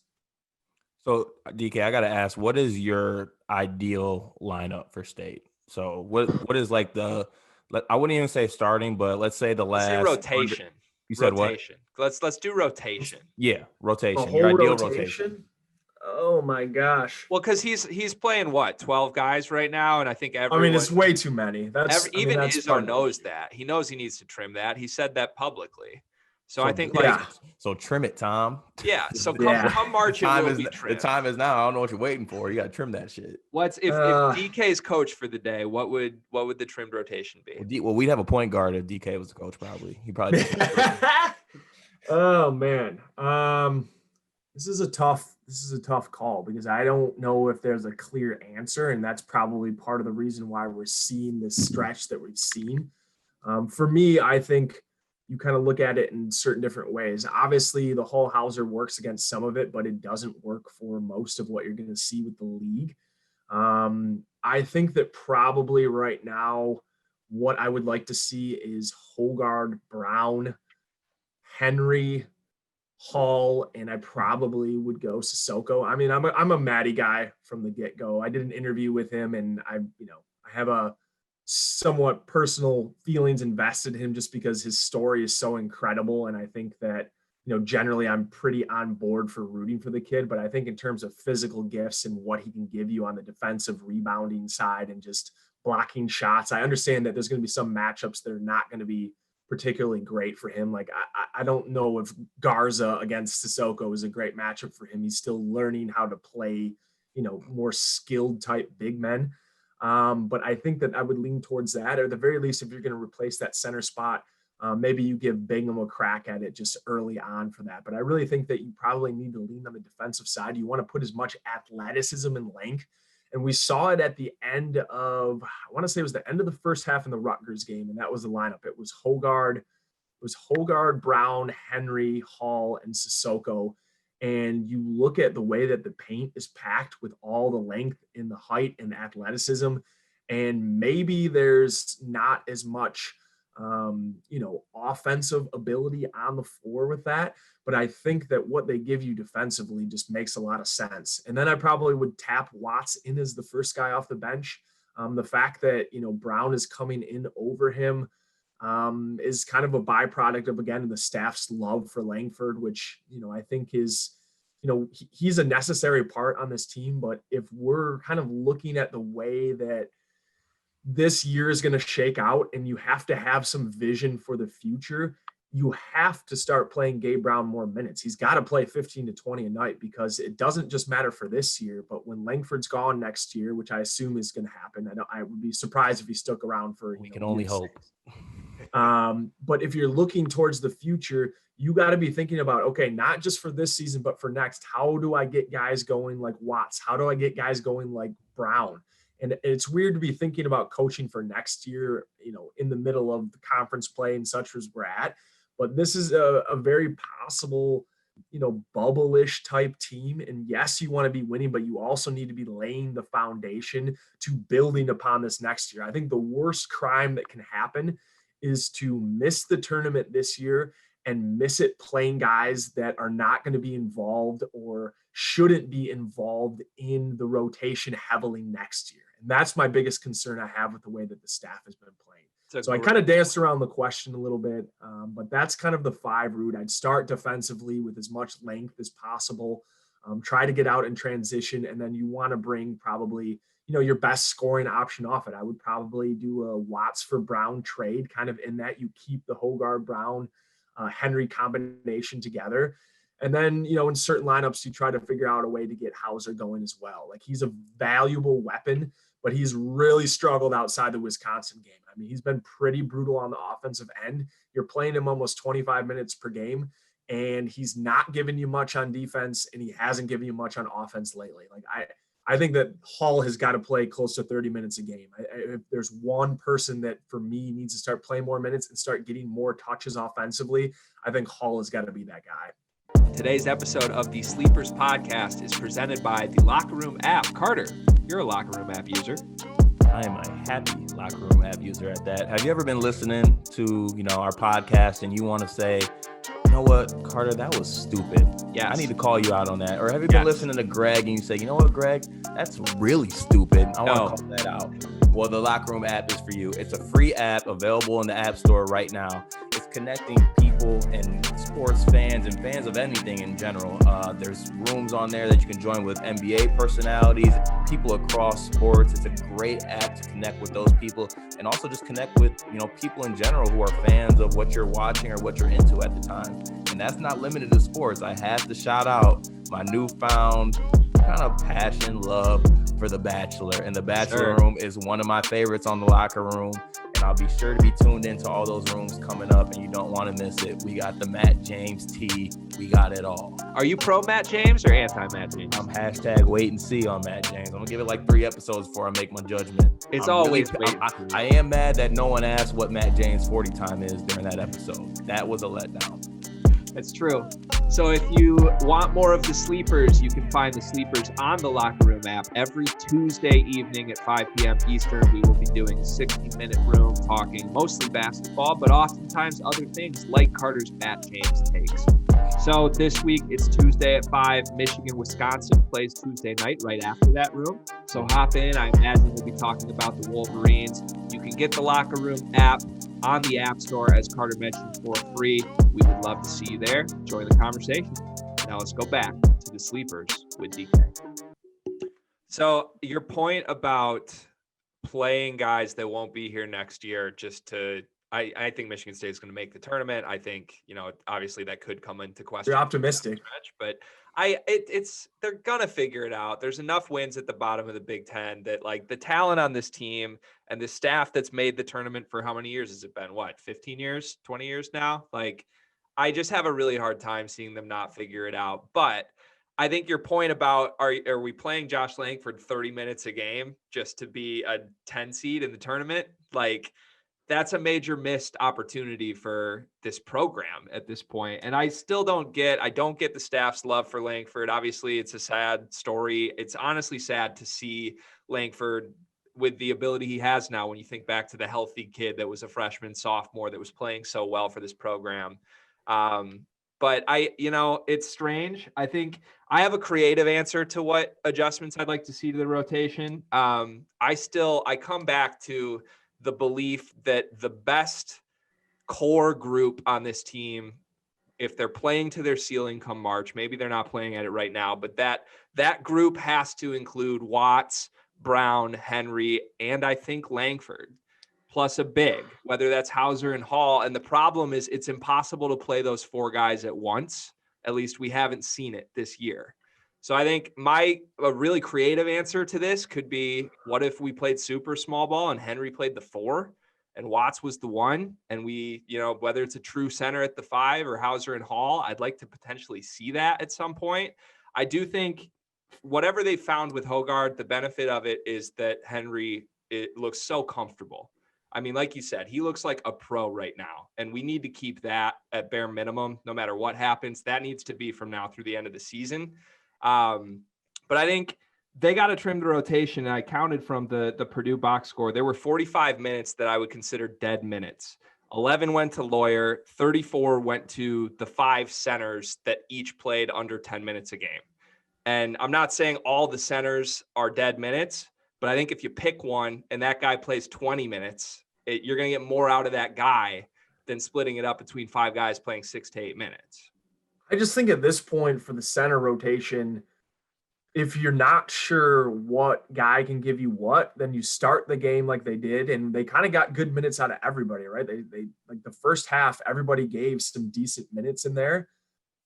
Speaker 2: So, DK, I got to ask, what is your ideal lineup for State? So what is like I wouldn't even say starting, but let's say the last.
Speaker 1: Let's say rotation.
Speaker 2: You said
Speaker 1: rotation.
Speaker 2: what?
Speaker 1: Let's do rotation.
Speaker 2: Yeah, rotation.
Speaker 3: A whole
Speaker 2: Your ideal
Speaker 3: rotation? Oh my gosh.
Speaker 1: Well, because he's playing 12 guys right now, and I think everyone.
Speaker 3: it's way too many.
Speaker 1: Even Izzo knows that. He knows he needs to trim that. He said that publicly. So I think
Speaker 2: so trim it, Tom.
Speaker 1: Yeah. So come March, it will be trimmed.
Speaker 2: The time is now. I don't know what you're waiting for. You got to trim that shit.
Speaker 1: If DK's coach for the day, what would the trimmed rotation be?
Speaker 2: Well, we'd have a point guard if DK was the coach. Probably he probably.
Speaker 3: Oh man, this is a tough call because I don't know if there's a clear answer, and that's probably part of the reason why we're seeing this stretch that we've seen. For me, I think you kind of look at it in certain different ways. Obviously, the Hull Hauser works against some of it, but it doesn't work for most of what you're going to see with the league. I think that probably right now, what I would like to see is Hoggard, Brown, Henry, Hall, and I probably would go Sissoko. I mean, I'm a Matty guy from the get-go. I did an interview with him, and I have a somewhat personal feelings invested in him just because his story is so incredible. And I think that, generally I'm pretty on board for rooting for the kid, but I think in terms of physical gifts and what he can give you on the defensive rebounding side and just blocking shots, I understand that there's going to be some matchups that are not going to be particularly great for him. Like I don't know if Garza against Sissoko is a great matchup for him. He's still learning how to play, more skilled type big men. But I think that I would lean towards that, or at the very least, if you're going to replace that center spot, maybe you give Bingham a crack at it just early on for that. But I really think that you probably need to lean on the defensive side. You want to put as much athleticism and length. And we saw it at the end of, I want to say it was the end of the first half in the Rutgers game. And that was the lineup. It was Hoggard, Brown, Henry, Hall, and Sissoko. And you look at the way that the paint is packed with all the length and the height and the athleticism, and maybe there's not as much, offensive ability on the floor with that. But I think that what they give you defensively just makes a lot of sense. And then I probably would tap Watts in as the first guy off the bench. The fact that, Brown is coming in over him is kind of a byproduct of, again, the staff's love for Langford, which, I think is, he's a necessary part on this team. But if we're kind of looking at the way that this year is going to shake out and you have to have some vision for the future, you have to start playing Gabe Brown more minutes. He's got to play 15 to 20 a night because it doesn't just matter for this year, but when Langford's gone next year, which I assume is going to happen, I would be surprised if he stuck around for,
Speaker 2: we can only hope.
Speaker 3: But if you're looking towards the future, you got to be thinking about, okay, not just for this season, but for next, how do I get guys going like Watts? How do I get guys going like Brown? And it's weird to be thinking about coaching for next year, in the middle of the conference play and such as we're at. But this is a very possible, bubble-ish type team. And yes, you want to be winning, but you also need to be laying the foundation to building upon this next year. I think the worst crime that can happen is to miss the tournament this year and miss it playing guys that are not going to be involved or shouldn't be involved in the rotation heavily next year. And that's my biggest concern I have with the way that the staff has been playing. So I kind of danced around the question a little bit, but that's kind of the 5 route. I'd start defensively with as much length as possible, try to get out in transition, and then you want to bring probably, your best scoring option off it. I would probably do a Watts for Brown trade, kind of in that you keep the Hoggard, Brown, Henry combination together. And then, in certain lineups, you try to figure out a way to get Hauser going as well. Like, he's a valuable weapon, but he's really struggled outside the Wisconsin game. I mean, he's been pretty brutal on the offensive end. You're playing him almost 25 minutes per game, and he's not giving you much on defense, and he hasn't given you much on offense lately. Like, I think that Hall has got to play close to 30 minutes a game. If there's one person that, for me, needs to start playing more minutes and start getting more touches offensively, I think Hall has got to be that guy.
Speaker 1: Today's episode of the Sleepers Podcast is presented by the Locker Room app. Carter, you're a Locker Room app user.
Speaker 2: I am a happy Locker Room app user at that. Have you ever been listening to, our podcast and you want to say, you know what, Carter, that was stupid.
Speaker 1: Yes.
Speaker 2: I need to call you out on that. Or have you been listening to Greg and you say, you know what, Greg, that's really stupid. I want to call that out. Well, the Locker Room app is for you. It's a free app available in the App Store right now. It's connecting people and sports fans and fans of anything in general. There's rooms on there that you can join with NBA personalities, people across sports. It's a great app to connect with those people and also just connect with, people in general who are fans of what you're watching or what you're into at the time. And that's not limited to sports. I have to shout out my newfound kind of passion, love for The Bachelor. And The Bachelor Room is one of my favorites on the Locker Room. And I'll be sure to be tuned into all those rooms coming up, and you don't want to miss it. We got the Matt James tea. We got it all.
Speaker 1: Are you pro Matt James or anti Matt James?
Speaker 2: I'm hashtag wait and see on Matt James. I'm going to give it like 3 episodes before I make my judgment.
Speaker 1: It's always wait.
Speaker 2: I am mad that no one asked what Matt James' 40 time is during that episode. That was a letdown.
Speaker 1: It's true. So if you want more of the Sleepers, you can find the Sleepers on the Locker Room app. Every Tuesday evening at 5 p.m. Eastern, we will be doing a 60-minute room talking mostly basketball, but oftentimes other things like Carter's Matt James takes. So this week, it's Tuesday at 5. Michigan, Wisconsin plays Tuesday night right after that room. So hop in. I imagine we'll be talking about the Wolverines. You can get the Locker Room app on the App Store, as Carter mentioned, for free. We would love to see you there. Join the conversation. Now let's go back to the Sleepers with DK. So your point about playing guys that won't be here next year just to I think Michigan State is going to make the tournament. I think, obviously that could come into question.
Speaker 3: You're optimistic.
Speaker 1: But they're going to figure it out. There's enough wins at the bottom of the Big Ten that, like, the talent on this team and the staff that's made the tournament for how many years has it been? 15 years, 20 years now? Like, I just have a really hard time seeing them not figure it out. But I think your point about are we playing Josh Langford 30 minutes a game just to be a 10 seed in the tournament? Like, that's a major missed opportunity for this program at this point. And I still don't get the staff's love for Langford. Obviously, it's a sad story. It's honestly sad to see Langford with the ability he has now when you think back to the healthy kid that was a freshman, sophomore that was playing so well for this program. But it's strange. I think I have a creative answer to what adjustments I'd like to see to the rotation. I come back to the belief that the best core group on this team, if they're playing to their ceiling come March, maybe they're not playing at it right now, but that group has to include Watts, Brown, Henry, and I think Langford, plus a big, whether that's Hauser and Hall. And the problem is it's impossible to play those 4 guys at once. At least we haven't seen it this year. So I think a really creative answer to this could be, what if we played super small ball and Henry played the 4 and Watts was the 1, and we, whether it's a true center at the 5 or Hauser and Hall, I'd like to potentially see that at some point. I do think whatever they found with Hoggard, the benefit of it is that Henry, it looks so comfortable. I mean, like you said, he looks like a pro right now, and we need to keep that at bare minimum, no matter what happens. That needs to be from now through the end of the season. But I think they got to trim the rotation. And I counted from the Purdue box score. There were 45 minutes that I would consider dead minutes. 11 went to Lawyer, 34 went to the 5 centers that each played under 10 minutes a game. And I'm not saying all the centers are dead minutes, but I think if you pick one and that guy plays 20 minutes, you're going to get more out of that guy than splitting it up between 5 guys playing 6 to 8 minutes.
Speaker 3: I just think at this point for the center rotation, if you're not sure what guy can give you what, then you start the game like they did, and they kind of got good minutes out of everybody, right? They like the first half, everybody gave some decent minutes in there.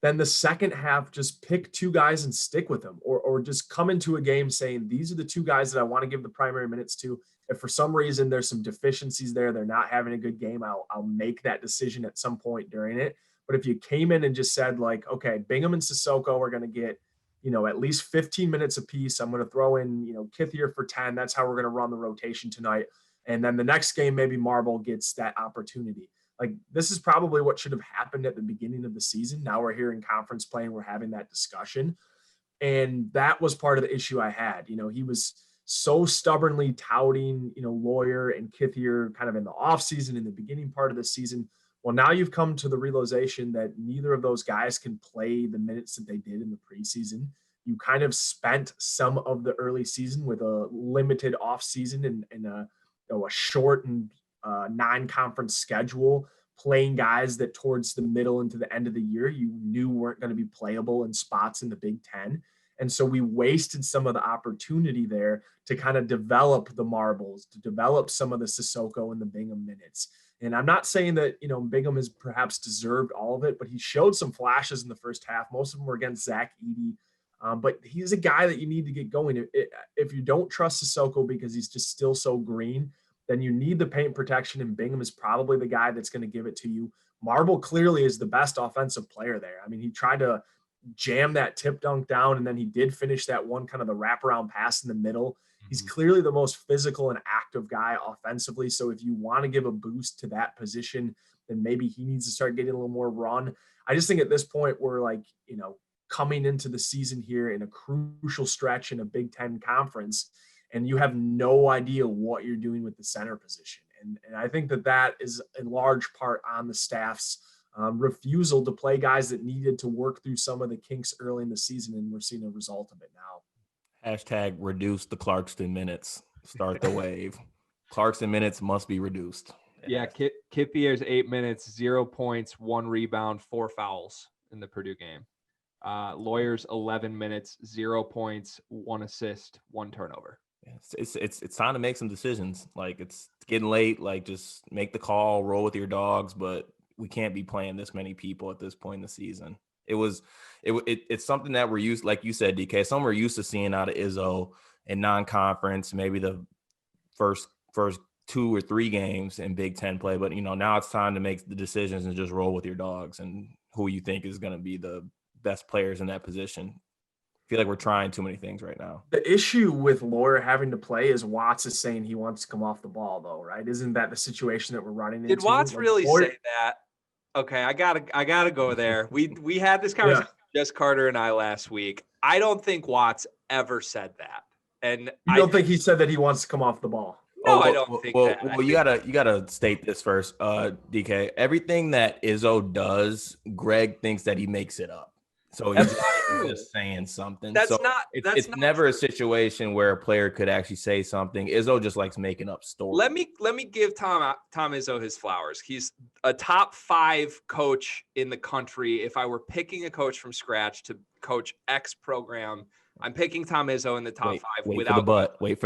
Speaker 3: Then the second half, just pick 2 guys and stick with them, or just come into a game saying, these are the 2 guys that I want to give the primary minutes to. If for some reason there's some deficiencies there, they're not having a good game, I'll make that decision at some point during it. But if you came in and just said like, okay, Bingham and Sissoko are going to get, at least 15 minutes apiece. I'm going to throw in, Kithier for 10. That's how we're going to run the rotation tonight. And then the next game, maybe Marble gets that opportunity. Like, this is probably what should have happened at the beginning of the season. Now we're here in conference play and we're having that discussion. And that was part of the issue I had. He was so stubbornly touting, Lawyer and Kithier kind of in the offseason, in the beginning part of the season. Well, now you've come to the realization that neither of those guys can play the minutes that they did in the preseason. You kind of spent some of the early season with a limited offseason and a short and non-conference schedule, playing guys that towards the middle into the end of the year you knew weren't going to be playable in spots in the Big Ten. And so we wasted some of the opportunity there to kind of develop the marbles, to develop some of the Sissoko and the Bingham minutes. And I'm not saying that, Bingham has perhaps deserved all of it, but he showed some flashes in the first half. Most of them were against Zach Edey. But he's a guy that you need to get going. If you don't trust Sissoko because he's just still so green, then you need the paint protection, and Bingham is probably the guy that's going to give it to you. Marble clearly is the best offensive player there. I mean, he tried to jam that tip dunk down, and then he did finish that one kind of the wraparound pass in the middle. He's clearly the most physical and active guy offensively. So if you want to give a boost to that position, then maybe he needs to start getting a little more run. I just think at this point, we're like, coming into the season here in a crucial stretch in a Big Ten conference, and you have no idea what you're doing with the center position. And I think that is in large part on the staff's refusal to play guys that needed to work through some of the kinks early in the season. And we're seeing a result of it now.
Speaker 2: Hashtag reduce the Clarkston minutes. Start the wave. Clarkston minutes must be reduced.
Speaker 1: Yeah, Kithier's 8 minutes, 0 points, 1 rebound, 4 fouls in the Purdue game. Lawyer's 11 minutes, 0 points, 1 assist, 1 turnover.
Speaker 2: It's time to make some decisions. Like, it's getting late. Like, just make the call, roll with your dogs. But we can't be playing this many people at this point in the season. It's something that we're used, like you said, DK, something we're used to seeing out of Izzo in non-conference, maybe the first 2 or 3 games in Big Ten play. But, now it's time to make the decisions and just roll with your dogs and who you think is going to be the best players in that position. I feel like we're trying too many things right now.
Speaker 3: The issue with Lawyer having to play is Watts is saying he wants to come off the ball, though, right? Isn't that the situation that we're running into?
Speaker 1: Did Watts really say that? Okay, I gotta go there. We had this conversation, Jess Carter and I, last week. I don't think Watts ever said that. And
Speaker 3: you don't think he said that he wants to come off the ball?
Speaker 1: No, I don't think that.
Speaker 2: Well, you gotta state this first, DK. Everything that Izzo does, Greg thinks that he makes it up. So he's just saying something. It's never a situation where a player could actually say something. Izzo just likes making up stories.
Speaker 1: Let me give Tom Izzo his flowers. He's a top 5 coach in the country. If I were picking a coach from scratch to coach X program, I'm picking Tom Izzo in the top 5.
Speaker 2: Wait for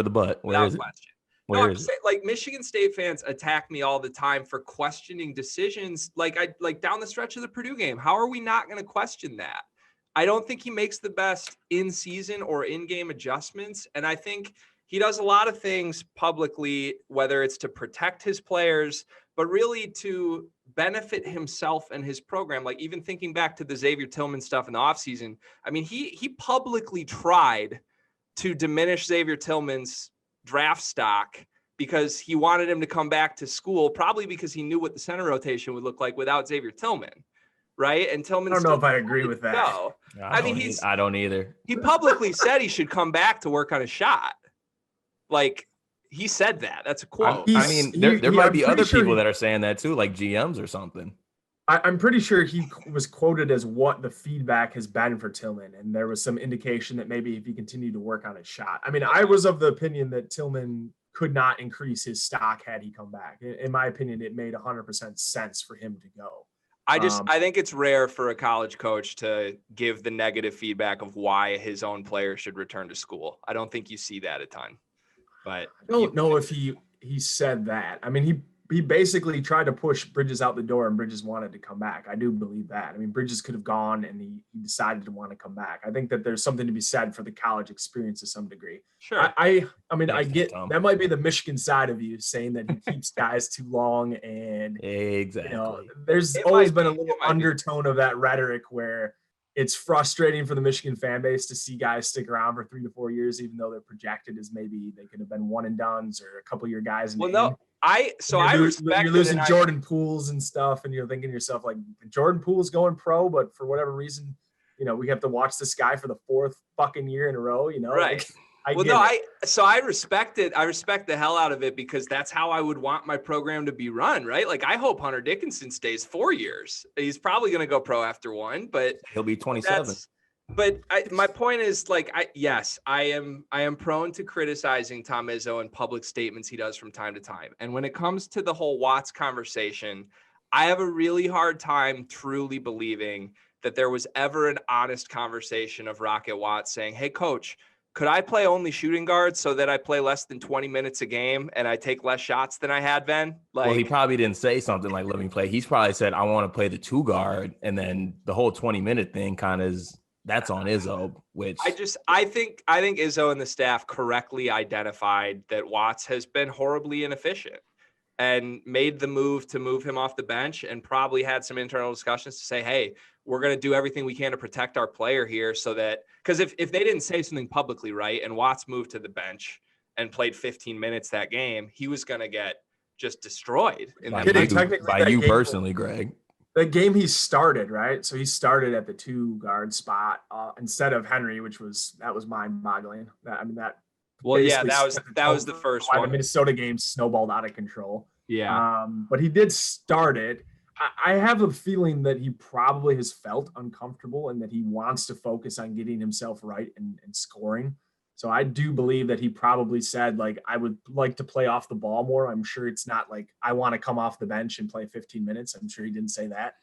Speaker 2: the butt. Where is it?
Speaker 1: Question. I'm saying, like, Michigan State fans attack me all the time for questioning decisions. Like down the stretch of the Purdue game. How are we not going to question that? I don't think he makes the best in-season or in-game adjustments. And I think he does a lot of things publicly, whether it's to protect his players, but really to benefit himself and his program. Like, even thinking back to the Xavier Tillman stuff in the offseason, I mean, he publicly tried to diminish Xavier Tillman's draft stock because he wanted him to come back to school, probably because he knew what the center rotation would look like without Xavier Tillman, right? And Tillman,
Speaker 3: I don't know if I agree with that.
Speaker 1: Go. I
Speaker 2: don't either.
Speaker 1: He publicly said he should come back to work on his shot. Like, he said that. That's a quote.
Speaker 2: There might be other people that are saying that too, like GMs or something.
Speaker 3: I'm pretty sure he was quoted as what the feedback has been for Tillman, and there was some indication that maybe if he continued to work on his shot. I mean, I was of the opinion that Tillman could not increase his stock had he come back. In my opinion, it made 100% sense for him to go.
Speaker 1: I think it's rare for a college coach to give the negative feedback of why his own player should return to school. I don't think you see that a ton. But
Speaker 3: I don't know if he said that. I mean, he basically tried to push Bridges out the door, and Bridges wanted to come back. I do believe that. I mean, Bridges could have gone, and he decided to want to come back. I think that there's something to be said for the college experience to some degree.
Speaker 1: Sure.
Speaker 3: I mean, I get that might be the Michigan side of you saying that he keeps guys too long, and
Speaker 2: exactly.
Speaker 3: There's always been a little undertone of that rhetoric where it's frustrating for the Michigan fan base to see guys stick around for 3 to 4 years, even though they're projected as maybe they could have been one and dones or a couple year guys.
Speaker 1: I respect
Speaker 3: you're losing Jordan Pools and stuff, and you're thinking to yourself, like, Jordan Pools going pro, but for whatever reason, we have to watch this guy for the 4th fucking year in a row,
Speaker 1: Right. I respect it. I respect the hell out of it because that's how I would want my program to be run, right? Like, I hope Hunter Dickinson stays 4 years. He's probably going to go pro after 1, but
Speaker 2: he'll be 27.
Speaker 1: But my point is, like, I am prone to criticizing Tom Izzo and public statements he does from time to time. And when it comes to the whole Watts conversation, I have a really hard time truly believing that there was ever an honest conversation of Rocket Watts saying, "Hey, coach, could I play only shooting guard so that I play less than 20 minutes a game and I take less shots than I had been?"
Speaker 2: Well, he probably didn't say something like, "Let me play." He's probably said, "I want to play the 2 guard." And then the whole 20-minute thing kind of that's on Izzo, which
Speaker 1: I think Izzo and the staff correctly identified that Watts has been horribly inefficient and made the move to move him off the bench, and probably had some internal discussions to say, "Hey, we're going to do everything we can to protect our player here," so that, because if they didn't say something publicly, right, and Watts moved to the bench and played 15 minutes that game, he was going to get just destroyed
Speaker 2: by you personally, Greg.
Speaker 3: The game he started, right? So he started at the 2 guard spot instead of Henry, that was mind-boggling. That
Speaker 1: was the first one.
Speaker 3: The Minnesota game snowballed out of control.
Speaker 1: Yeah.
Speaker 3: But he did start it. I have a feeling that he probably has felt uncomfortable and that he wants to focus on getting himself right and scoring. So I do believe that he probably said, like, I would like to play off the ball more. I'm sure it's not like I want to come off the bench and play 15 minutes. I'm sure he didn't say that.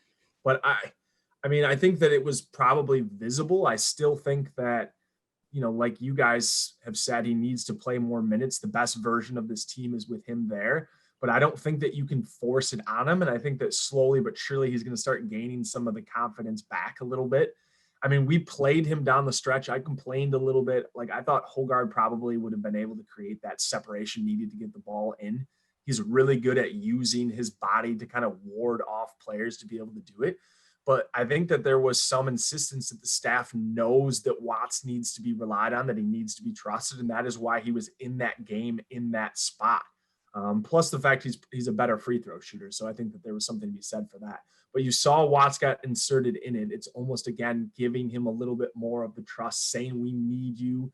Speaker 3: But I think that it was probably visible. I still think that, like you guys have said, he needs to play more minutes. The best version of this team is with him there. But I don't think that you can force it on him. And I think that slowly but surely he's going to start gaining some of the confidence back a little bit. I mean, we played him down the stretch. I complained a little bit. Like, I thought Hoggard probably would have been able to create that separation needed to get the ball in. He's really good at using his body to kind of ward off players to be able to do it. But I think that there was some insistence that the staff knows that Watts needs to be relied on, that he needs to be trusted. And that is why he was in that game in that spot. Plus the fact he's a better free throw shooter. So I think that there was something to be said for that. But you saw Watts got inserted in it. It's almost, again, giving him a little bit more of the trust, saying we need you.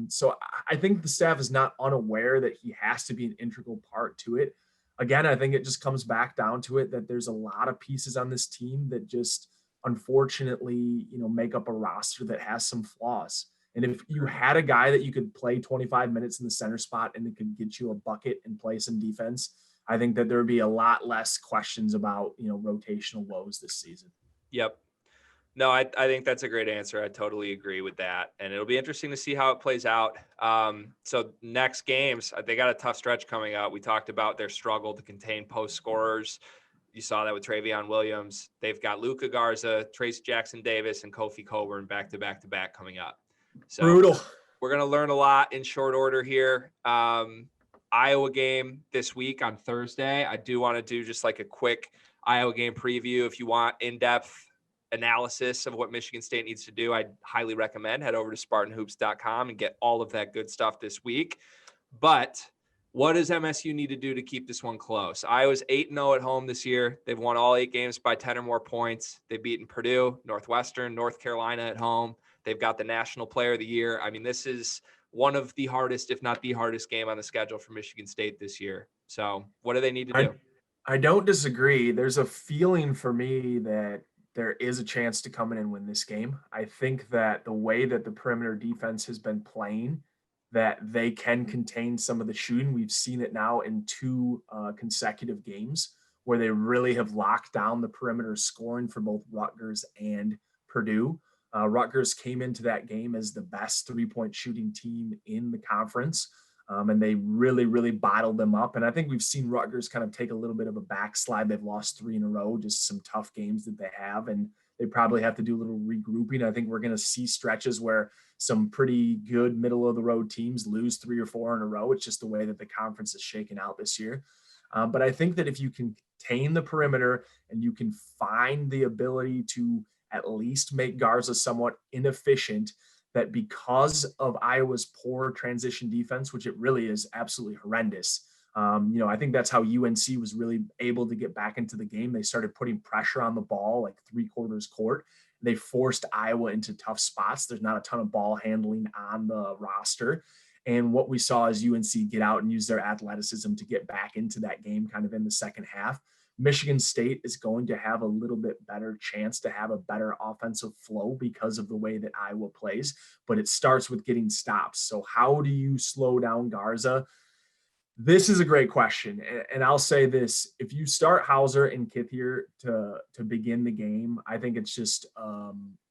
Speaker 3: So I think the staff is not unaware that he has to be an integral part to it. Again, I think it just comes back down to it that there's a lot of pieces on this team that just unfortunately, make up a roster that has some flaws. And if you had a guy that you could play 25 minutes in the center spot and it could get you a bucket and play some defense, I think that there would be a lot less questions about, rotational lows this season.
Speaker 1: Yep. No, I think that's a great answer. I totally agree with that. And it'll be interesting to see how it plays out. So next games, they got a tough stretch coming up. We talked about their struggle to contain post scorers. You saw that with Travion Williams. They've got Luka Garza, Trace Jackson Davis, and Kofi Coburn back to back coming up. So
Speaker 3: brutal.
Speaker 1: We're going to learn a lot in short order here. Iowa game this week on Thursday. I do want to do just like a quick Iowa game preview. If you want in-depth analysis of what Michigan State needs to do, I'd highly recommend head over to SpartanHoops.com and get all of that good stuff this week. But What does MSU need to do to keep this one close? Iowa's 8-0 at home this year. They've won all 8 games by 10 or more points. They've beaten Purdue, Northwestern, North Carolina at home. They've got the National Player of the Year. I mean, this is one of the hardest, if not the hardest game on the schedule for Michigan State this year. So what do they need to do?
Speaker 3: I don't disagree. There's a feeling for me that there is a chance to come in and win this game. I think that the way that the perimeter defense has been playing, that they can contain some of the shooting. We've seen it now in 2 consecutive games where they really have locked down the perimeter scoring for both Rutgers and Purdue. Rutgers came into that game as the best 3-point shooting team in the conference. And they really, really bottled them up. And I think we've seen Rutgers kind of take a little bit of a backslide. They've lost 3 in a row, just some tough games that they have. And they probably have to do a little regrouping. I think we're going to see stretches where some pretty good middle of the road teams lose 3 or 4 in a row. It's just the way that the conference is shaken out this year. But I think that if you can contain the perimeter and you can find the ability to at least make Garza somewhat inefficient, that because of Iowa's poor transition defense, which it really is absolutely horrendous, I think that's how UNC was really able to get back into the game. They started putting pressure on the ball, like 3/4 court. They forced Iowa into tough spots. There's not a ton of ball handling on the roster. And what we saw is UNC get out and use their athleticism to get back into that game kind of in the second half. Michigan State is going to have a little bit better chance to have a better offensive flow because of the way that Iowa plays, but it starts with getting stops. So how do you slow down Garza? This is a great question. And I'll say this, if you start Hauser and Kithier to begin the game, I think it's just,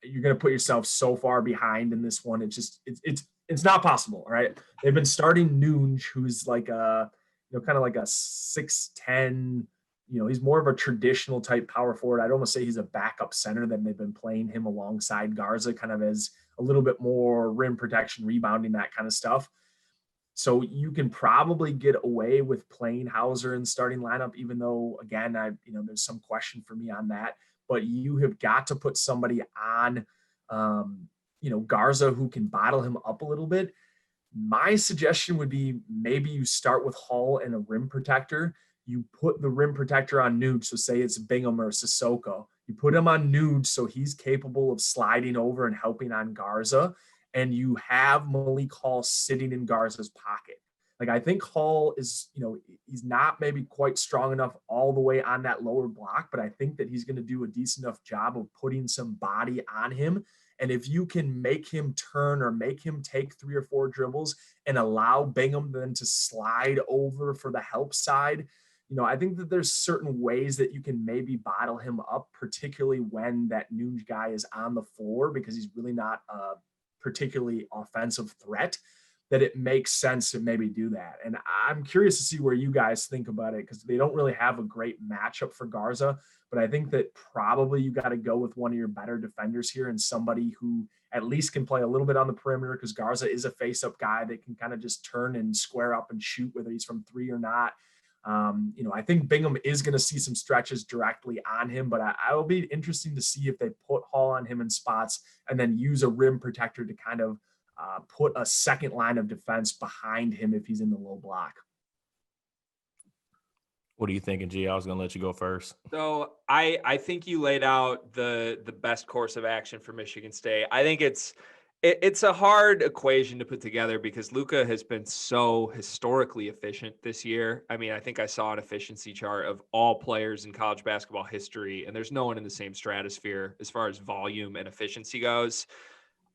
Speaker 3: you're going to put yourself so far behind in this one. It's not possible. Right. They've been starting Nunge, who's like kind of like a 6'10", he's more of a traditional type power forward. I'd almost say he's a backup center. Then they've been playing him alongside Garza kind of as a little bit more rim protection, rebounding, that kind of stuff. So you can probably get away with playing Hauser in starting lineup, even though, again, there's some question for me on that. But you have got to put somebody on, Garza who can bottle him up a little bit. My suggestion would be maybe you start with Hall and a rim protector. You put the rim protector on Nuge, so say it's Bingham or Sissoko. You put him on Nuge so he's capable of sliding over and helping on Garza, and you have Malik Hall sitting in Garza's pocket. Like, I think Hall is, he's not maybe quite strong enough all the way on that lower block, but I think that he's going to do a decent enough job of putting some body on him. And if you can make him turn or make him take 3 or 4 dribbles and allow Bingham then to slide over for the help side, I think that there's certain ways that you can maybe bottle him up, particularly when that Nuge guy is on the floor, because he's really not a particularly offensive threat, that it makes sense to maybe do that. And I'm curious to see where you guys think about it, because they don't really have a great matchup for Garza, but I think that probably you got to go with one of your better defenders here and somebody who at least can play a little bit on the perimeter, because Garza is a face-up guy that can kind of just turn and square up and shoot, whether he's from 3 or not. I think Bingham is going to see some stretches directly on him, but I will be interesting to see if they put Hall on him in spots and then use a rim protector to kind of put a second line of defense behind him if he's in the low block.
Speaker 2: What are you thinking, G? I was going to let you go first.
Speaker 1: So I think you laid out the best course of action for Michigan State. I think it's a hard equation to put together because Luka has been so historically efficient this year. I mean, I think I saw an efficiency chart of all players in college basketball history, and there's no one in the same stratosphere as far as volume and efficiency goes.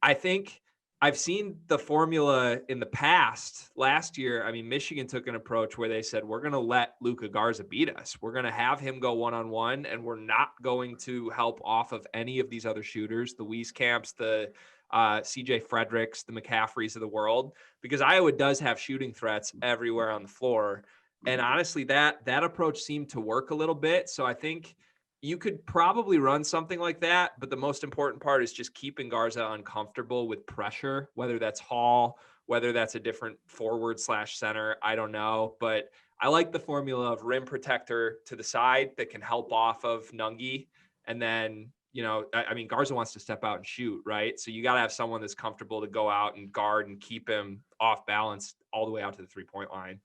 Speaker 1: I think I've seen the formula in the past. Last year, I mean, Michigan took an approach where they said, we're going to let Luka Garza beat us. We're going to have him go one-on-one, and we're not going to help off of any of these other shooters, the Wieskamps, the CJ Fredericks, the McCaffreys of the world, because Iowa does have shooting threats everywhere on the floor. And honestly, that approach seemed to work a little bit. So I think you could probably run something like that, but the most important part is just keeping Garza uncomfortable with pressure, whether that's Hall, whether that's a different forward/center, I don't know. But I like the formula of rim protector to the side that can help off of Nunge. And then, I mean, Garza wants to step out and shoot, right? So you got to have someone that's comfortable to go out and guard and keep him off balance all the way out to the 3-point line.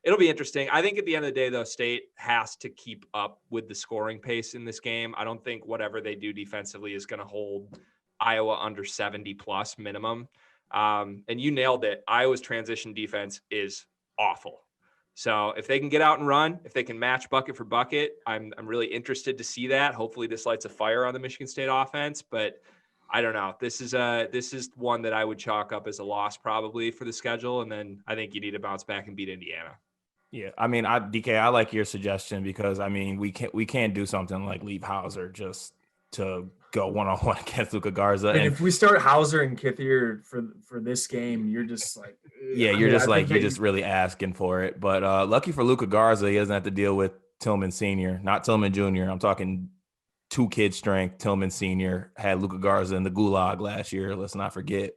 Speaker 1: It'll be interesting. I think at the end of the day, though, State has to keep up with the scoring pace in this game. I don't think whatever they do defensively is going to hold Iowa under 70 plus minimum. And you nailed it. Iowa's transition defense is awful. So if they can get out and run, if they can match bucket for bucket, I'm really interested to see that. Hopefully this lights a fire on the Michigan State offense, but I don't know. This is one that I would chalk up as a loss probably for the schedule. And then I think you need to bounce back and beat Indiana.
Speaker 2: Yeah, I mean, DK, I like your suggestion because I mean, we can't do something like leave Hauser just to go one-on-one against Luka Garza.
Speaker 3: And if we start Hauser and Kithier for this game, you're just like,
Speaker 2: yeah, you're just really asking for it. But lucky for Luka Garza, he doesn't have to deal with Tillman Sr., not Tillman Jr. I'm talking 2 kid strength. Tillman Sr. had Luka Garza in the gulag last year. Let's not forget.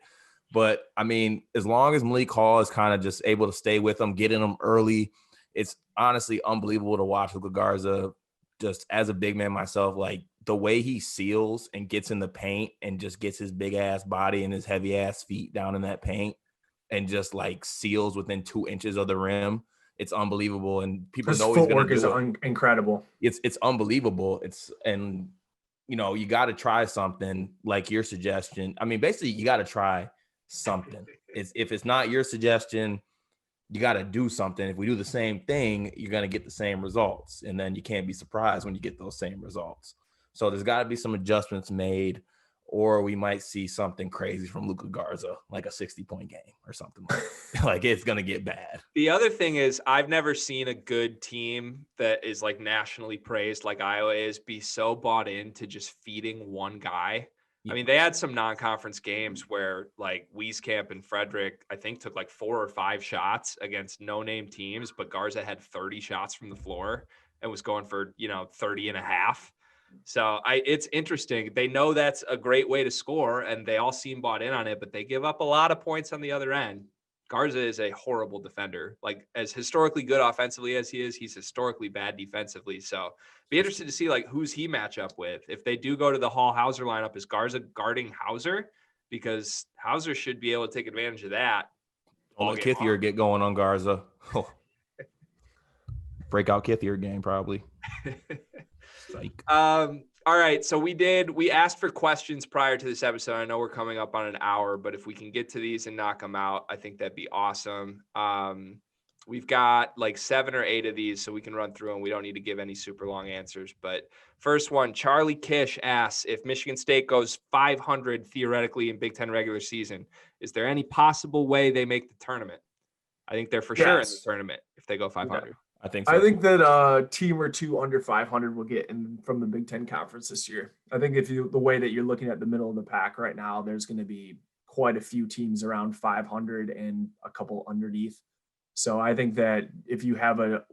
Speaker 2: But I mean, as long as Malik Hall is kind of just able to stay with him, getting him early, it's honestly unbelievable to watch Luka Garza. Just as a big man myself, like the way he seals and gets in the paint and just gets his big ass body and his heavy ass feet down in that paint and just like seals within 2 inches of the rim. It's unbelievable. And people
Speaker 3: his
Speaker 2: know
Speaker 3: footwork
Speaker 2: he's
Speaker 3: is
Speaker 2: incredible. It's unbelievable. And you know, you got to try something like your suggestion. I mean, basically you got to try something. If it's not your suggestion, you got to do something. If we do the same thing, you're going to get the same results. And then you can't be surprised when you get those same results. So there's got to be some adjustments made, or we might see something crazy from Luka Garza, like a 60-point game or something like it's going to get bad.
Speaker 1: The other thing is I've never seen a good team that is like nationally praised like Iowa is be so bought into just feeding one guy. I mean, they had some non-conference games where like Wieskamp and Frederick, I think, took like 4 or 5 shots against no-name teams, but Garza had 30 shots from the floor and was going for, 30 and a half. So it's interesting. They know that's a great way to score and they all seem bought in on it, but they give up a lot of points on the other end. Garza is a horrible defender. Like as historically good offensively as he is, he's historically bad defensively. So be interested to see like who's he match up with. If they do go to the Hall Hauser lineup, is Garza guarding Hauser? Because Hauser should be able to take advantage of that.
Speaker 2: I'll let Kithier get going on Garza. Oh. Breakout Kithier game probably. Psych.
Speaker 1: All right. So we asked for questions prior to this episode. I know we're coming up on an hour, but if we can get to these and knock them out, I think that'd be awesome. We've got like 7 or 8 of these, so we can run through them. We don't need to give any super long answers. But first one, Charlie Kish asks, if Michigan State goes 500 theoretically in Big Ten regular season, is there any possible way they make the tournament? I think they're for sure in the tournament if they go 500.
Speaker 3: Yeah.
Speaker 2: I think so.
Speaker 3: I think that a team or two under 500 will get in from the Big Ten Conference this year. I think the way that you're looking at the middle of the pack right now, there's going to be quite a few teams around 500 and a couple underneath. So I think that if you have a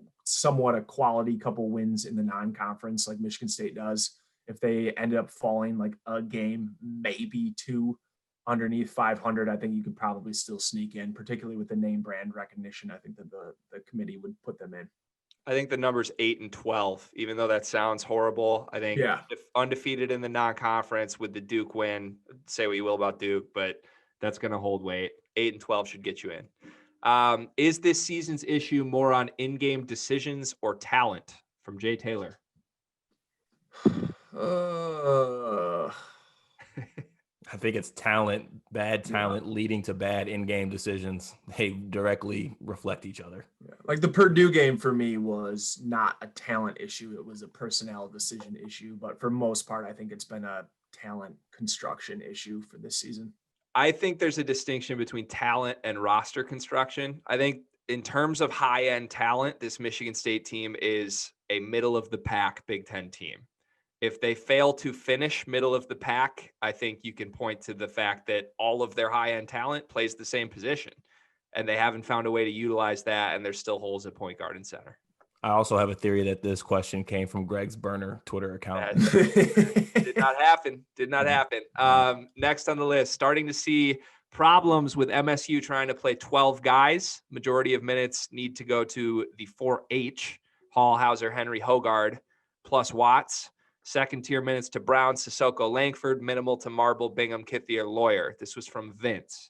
Speaker 3: quality couple wins in the non-conference like Michigan State does, if they ended up falling like a game, maybe 2 underneath 500, I think you could probably still sneak in, particularly with the name brand recognition. I think that the committee would put them in.
Speaker 1: I think the number's 8 and 12, even though that sounds horrible. I think if undefeated in the non-conference with the Duke win, say what you will about Duke, but that's going to hold weight. 8 and 12 should get you in. Is this season's issue more on in-game decisions or talent? From Jay Taylor.
Speaker 2: I think it's talent, bad talent leading to bad in-game decisions. They directly reflect each other.
Speaker 3: Yeah. Like the Purdue game for me was not a talent issue. It was a personnel decision issue. But for most part, I think it's been a talent construction issue for this season.
Speaker 1: I think there's a distinction between talent and roster construction. I think in terms of high-end talent, this Michigan State team is a middle-of-the-pack Big Ten team. If they fail to finish middle of the pack, I think you can point to the fact that all of their high-end talent plays the same position, and they haven't found a way to utilize that, and there's still holes at point guard and center.
Speaker 2: I also have a theory that this question came from Greg's burner Twitter account.
Speaker 1: Did not happen. Next on the list, starting to see problems with MSU trying to play 12 guys. Majority of minutes need to go to the 4H, Hall, Hauser, Henry, Hoggard, plus Watts. Second tier minutes to Brown, Sissoko, Langford, minimal to Marble, Bingham, Kithier, Lawyer. This was from Vince.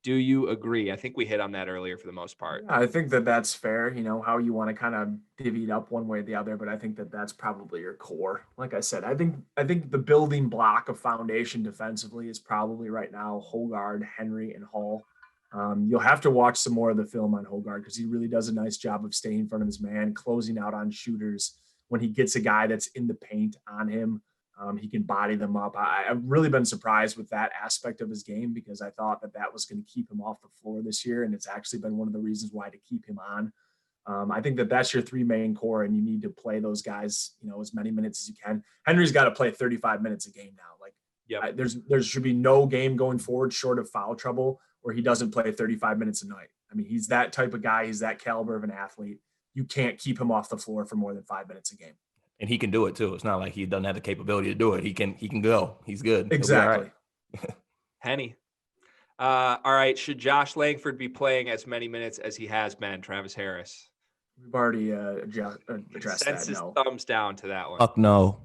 Speaker 1: Do you agree? I think we hit on that earlier for the most part.
Speaker 3: Yeah, I think that that's fair. How you want to kind of divvy it up one way or the other, but I think that that's probably your core. Like I said, I think the building block of foundation defensively is probably right now Hoggard, Henry, and Hall. You'll have to watch some more of the film on Hoggard because he really does a nice job of staying in front of his man, closing out on shooters. When he gets a guy that's in the paint on him, he can body them up. I've really been surprised with that aspect of his game because I thought that was going to keep him off the floor this year, and it's actually been one of the reasons why to keep him on. I think that that's your three main core, and you need to play those guys, as many minutes as you can. Henry's got to play 35 minutes a game now. Like,
Speaker 1: Yep.
Speaker 3: There should be no game going forward short of foul trouble where he doesn't play 35 minutes a night. I mean, he's that type of guy. He's that caliber of an athlete. You can't keep him off the floor for more than 5 minutes a game.
Speaker 2: And he can do it too. It's not like he doesn't have the capability to do it. He can go. He's good.
Speaker 3: Exactly.
Speaker 1: Henny. All right. Should Josh Langford be playing as many minutes as he has been, Travis Harris?
Speaker 3: We've already addressed that. No.
Speaker 1: Thumbs down to that one.
Speaker 2: Fuck no.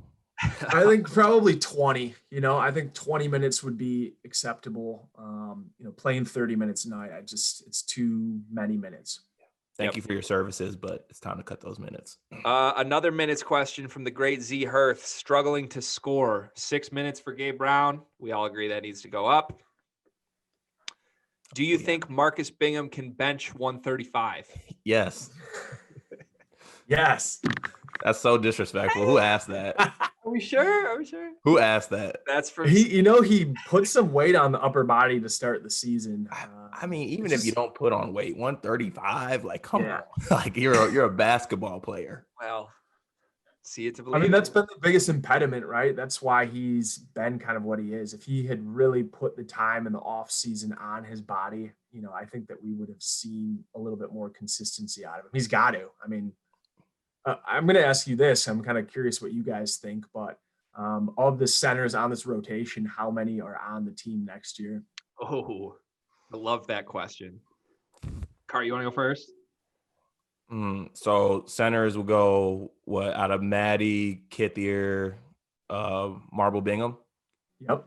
Speaker 3: I think probably 20. I think 20 minutes would be acceptable. Playing 30 minutes a night, it's too many minutes.
Speaker 2: Thank you for your services, but it's time to cut those minutes.
Speaker 1: Another minutes question from the great Z Hirth, struggling to score. 6 minutes for Gabe Brown. We all agree that needs to go up. Do you think Marcus Bingham can bench 135?
Speaker 2: Yes.
Speaker 3: Yes.
Speaker 2: That's so disrespectful. Who asked that?
Speaker 1: Are we sure?
Speaker 2: Who asked that?
Speaker 1: That's for
Speaker 3: he put some weight on the upper body to start the season.
Speaker 2: I mean, even if you don't put on weight, 135, like, come on. Like, you're a basketball player.
Speaker 1: Well, see it to believe.
Speaker 3: I mean, that's been the biggest impediment, right? That's why he's been kind of what he is. If he had really put the time in the off season on his body, I think that we would have seen a little bit more consistency out of him. He's got to. I mean, I'm going to ask you this. I'm kind of curious what you guys think, but of the centers on this rotation, how many are on the team next year?
Speaker 1: Oh, I love that question. Cart, you want to go first?
Speaker 2: So centers will go out of Maddie, Kithier, Marble Bingham?
Speaker 3: Yep.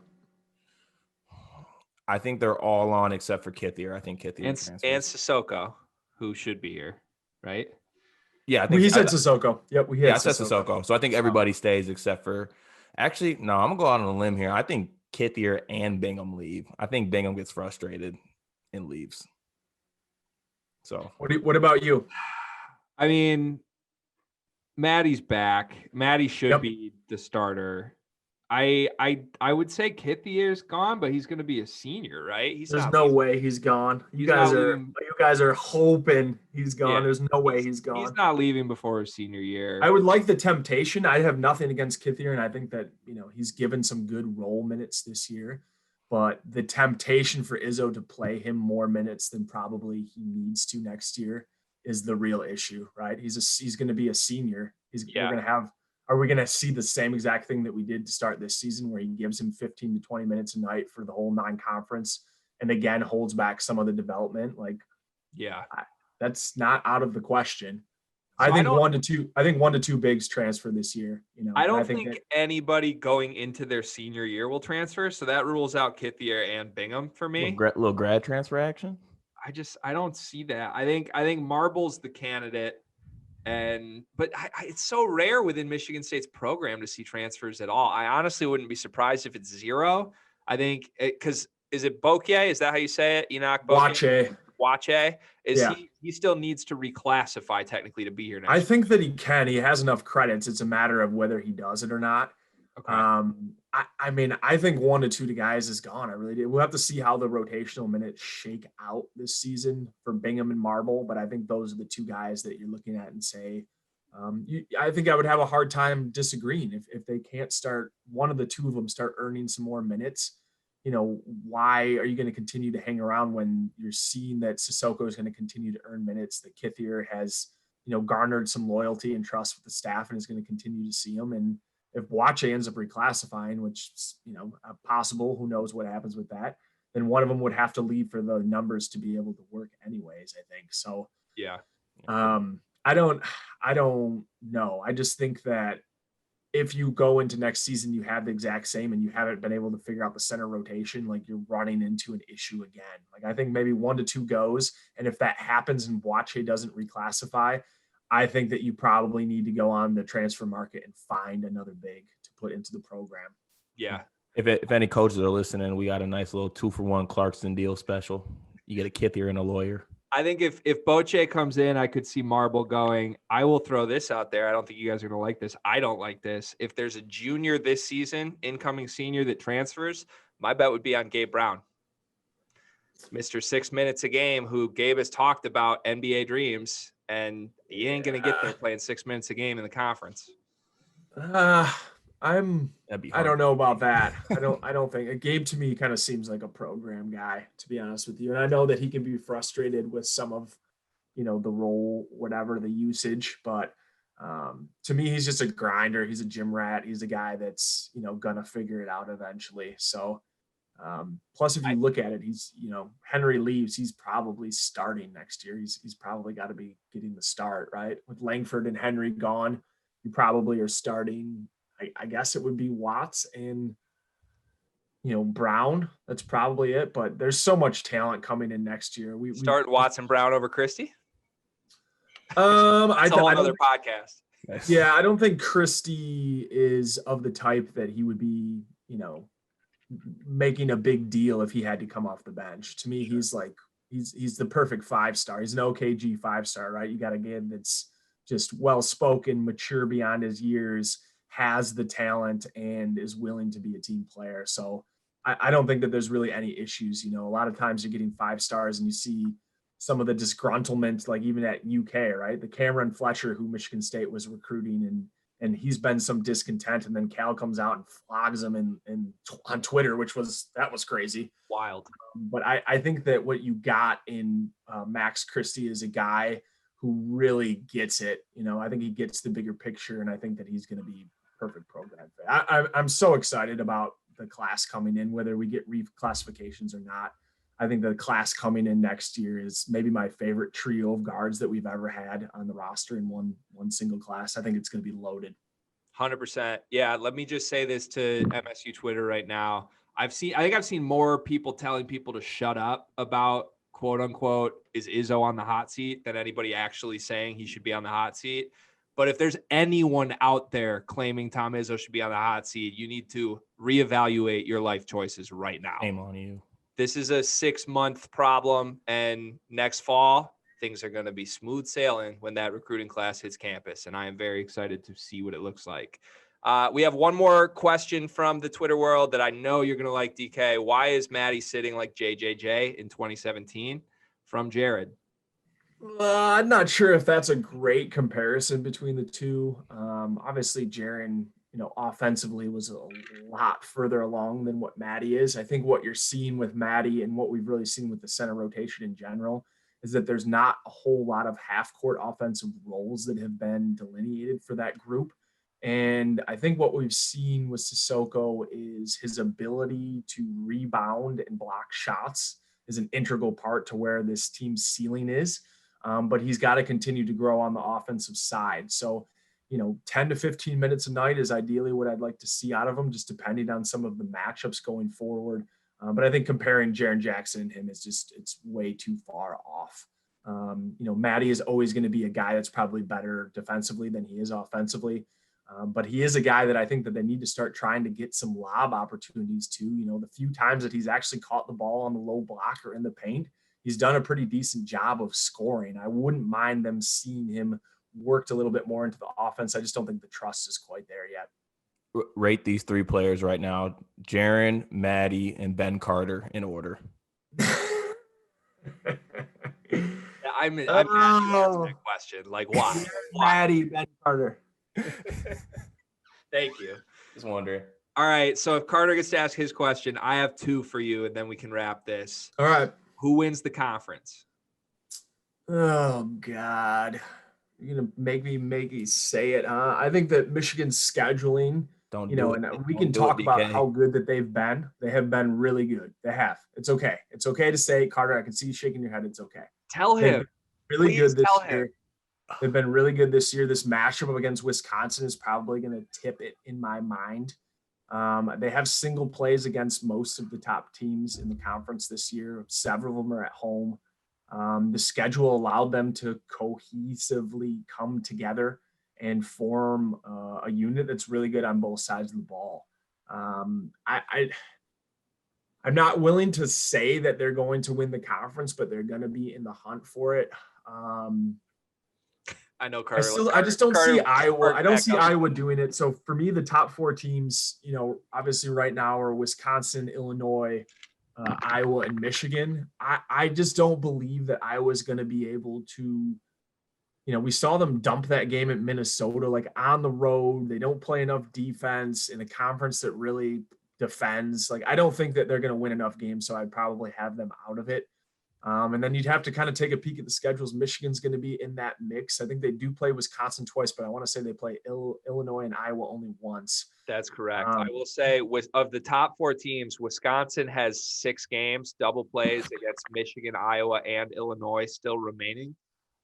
Speaker 2: I think they're all on except for Kithier. I think Kithier
Speaker 1: and Sissoko, who should be here, right?
Speaker 2: Yeah, I think
Speaker 3: he said Sissoko. Yep,
Speaker 2: I said Sissoko. So I think everybody stays except for. Actually, no, I'm gonna go out on a limb here. I think Kithier and Bingham leave. I think Bingham gets frustrated and leaves. So
Speaker 3: what about you?
Speaker 1: I mean, Maddie's back. Maddie should be the starter. I would say Kithier's gone, but he's going to be a senior, right?
Speaker 3: There's no way he's gone. You guys are hoping he's gone. Yeah. There's no way he's gone.
Speaker 1: He's not leaving before his senior year.
Speaker 3: I would like the temptation. I have nothing against Kithier, and I think that he's given some good role minutes this year. But the temptation for Izzo to play him more minutes than probably he needs to next year is the real issue, right? He's going to be a senior. Are we going to see the same exact thing that we did to start this season where he gives him 15 to 20 minutes a night for the whole non-conference and again holds back some of the development? That's not out of the question. So I think 1 to 2 bigs transfer this year.
Speaker 1: I don't think anybody going into their senior year will transfer. So that rules out Kithier and Bingham for me.
Speaker 2: Little grad transfer action.
Speaker 1: I don't see that. I think Marble's the candidate. But it's so rare within Michigan State's program to see transfers at all. I honestly wouldn't be surprised if it's 0. I think because is it Bokye? Is that how you say it? Enoch Bokye? Wache. He still needs to reclassify technically to be here next
Speaker 3: year. I think that he can. He has enough credits. It's a matter of whether he does it or not. Okay. I mean, I think 1 to 2 guys is gone. I really do. We'll have to see how the rotational minutes shake out this season for Bingham and Marble, but I think those are the 2 guys that you're looking at and say, I think I would have a hard time disagreeing if they can't start one of the 2 of them start earning some more minutes. Why are you going to continue to hang around when you're seeing that Sissoko is going to continue to earn minutes, that Kithier has, garnered some loyalty and trust with the staff and is going to continue to see them. And if Wache ends up reclassifying, which, possible, who knows what happens with that, then one of them would have to leave for the numbers to be able to work anyways, I think. So,
Speaker 1: yeah.
Speaker 3: I don't know. I just think that if you go into next season, you have the exact same and you haven't been able to figure out the center rotation, like you're running into an issue again. Like I think maybe 1 to 2 goes. And if that happens and Boakye doesn't reclassify, I think that you probably need to go on the transfer market and find another big to put into the program.
Speaker 1: Yeah.
Speaker 2: If any coaches are listening, we got a nice little 2-for-1 Clarkson deal special. You get a Kithier and a lawyer.
Speaker 1: I think if Boakye comes in, I could see Marble going, I will throw this out there. I don't think you guys are going to like this. I don't like this. If there's a junior this season, incoming senior that transfers, my bet would be on Gabe Brown. Mr. 6 minutes a game, who Gabe has talked about NBA dreams, and he ain't going to get there playing 6 minutes a game in the conference.
Speaker 3: I don't know about that. I don't think Gabe to me kind of seems like a program guy, to be honest with you. And I know that he can be frustrated with some of, the role, whatever the usage, but to me, he's just a grinder. He's a gym rat. He's a guy that's, gonna figure it out eventually. So plus if you look at it, he's, Henry leaves, he's probably starting next year. He's probably got to be getting the start, right? With Langford and Henry gone, you probably are starting. I guess it would be Watts and, Brown. That's probably it. But there's so much talent coming in next year. We
Speaker 1: start Watts and Brown over Christie.
Speaker 3: That's
Speaker 1: a whole other podcast.
Speaker 3: Yeah, I don't think Christie is of the type that he would be, making a big deal if he had to come off the bench. To me, he's like he's the perfect 5-star. He's an OKG 5-star, right? You got a guy that's just well-spoken, mature beyond his years, has the talent, and is willing to be a team player. So I don't think that there's really any issues. A lot of times you're getting 5 stars and you see some of the disgruntlement, like even at UK, right? The Cameron Fletcher, who Michigan State was recruiting, and he's been some discontent, and then Cal comes out and flogs him and on Twitter, that was crazy.
Speaker 1: Wild.
Speaker 3: But I think that what you got in Max Christie is a guy who really gets it. I think he gets the bigger picture, and I think that he's going to be perfect program fit. I'm so excited about the class coming in, whether we get reclassifications or not. I think the class coming in next year is maybe my favorite trio of guards that we've ever had on the roster in one single class. I think it's going to be loaded.
Speaker 1: 100%. Yeah. Let me just say this to MSU Twitter right now. I think I've seen more people telling people to shut up about quote unquote, is Izzo on the hot seat than anybody actually saying he should be on the hot seat. But if there's anyone out there claiming Tom Izzo should be on the hot seat, you need to reevaluate your life choices right now.
Speaker 2: Shame on you.
Speaker 1: This is a 6-month problem, and next fall, things are going to be smooth sailing when that recruiting class hits campus, and I am very excited to see what it looks like. We have one more question from the Twitter world that I know you're going to like, DK. Why is Maddie sitting like JJJ in 2017? From Jared.
Speaker 3: I'm not sure if that's a great comparison between the two. Obviously, Jaron, offensively was a lot further along than what Maddie is. I think what you're seeing with Maddie and what we've really seen with the center rotation in general is that there's not a whole lot of half-court offensive roles that have been delineated for that group. And I think what we've seen with Sissoko is his ability to rebound and block shots is an integral part to where this team's ceiling is. But he's got to continue to grow on the offensive side. So, 10 to 15 minutes a night is ideally what I'd like to see out of him, just depending on some of the matchups going forward. But I think comparing Jaren Jackson and him is it's way too far off. Maddie is always going to be a guy that's probably better defensively than he is offensively. But he is a guy that I think that they need to start trying to get some lob opportunities too. The few times that he's actually caught the ball on the low block or in the paint, he's done a pretty decent job of scoring. I wouldn't mind them seeing him worked a little bit more into the offense. I just don't think the trust is quite there yet.
Speaker 2: Rate these 3 players right now: Jaren, Maddie, and Ben Carter in order.
Speaker 1: I'm asking that question. Like, why?
Speaker 3: Maddie, Ben Carter.
Speaker 1: Thank you.
Speaker 2: Just wondering.
Speaker 1: All right. So if Carter gets to ask his question, I have 2 for you, and then we can wrap this.
Speaker 3: All right.
Speaker 1: Who wins the conference?
Speaker 3: Oh, God. You're going to make me say it, huh? I think that Michigan's scheduling, and we can talk about how good that they've been. They have been really good. They have. It's okay. It's okay to say, Carter, I can see you shaking your head. It's okay.
Speaker 1: Tell him.
Speaker 3: Really good this year. They've been really good this year. This matchup against Wisconsin is probably going to tip it in my mind. They have single plays against most of the top teams in the conference this year. Several of them are at home. The schedule allowed them to cohesively come together and form a unit that's really good on both sides of the ball. I'm not willing to say that they're going to win the conference, but they're going to be in the hunt for it.
Speaker 1: I know Carter.
Speaker 3: I just don't see Iowa. I don't see
Speaker 1: up.
Speaker 3: Iowa doing it. So for me, the top four teams, obviously right now are Wisconsin, Illinois, Iowa, and Michigan. I just don't believe that Iowa's going to be able to. We saw them dump that game at Minnesota, like on the road. They don't play enough defense in a conference that really defends. Like, I don't think that they're going to win enough games, so I'd probably have them out of it. And then you'd have to kind of take a peek at the schedules. Michigan's going to be in that mix. I think they do play Wisconsin twice, but I want to say they play Illinois and Iowa only once.
Speaker 1: That's correct. I will say, of the top four teams, Wisconsin has 6 games, double plays against Michigan, Iowa, and Illinois still remaining.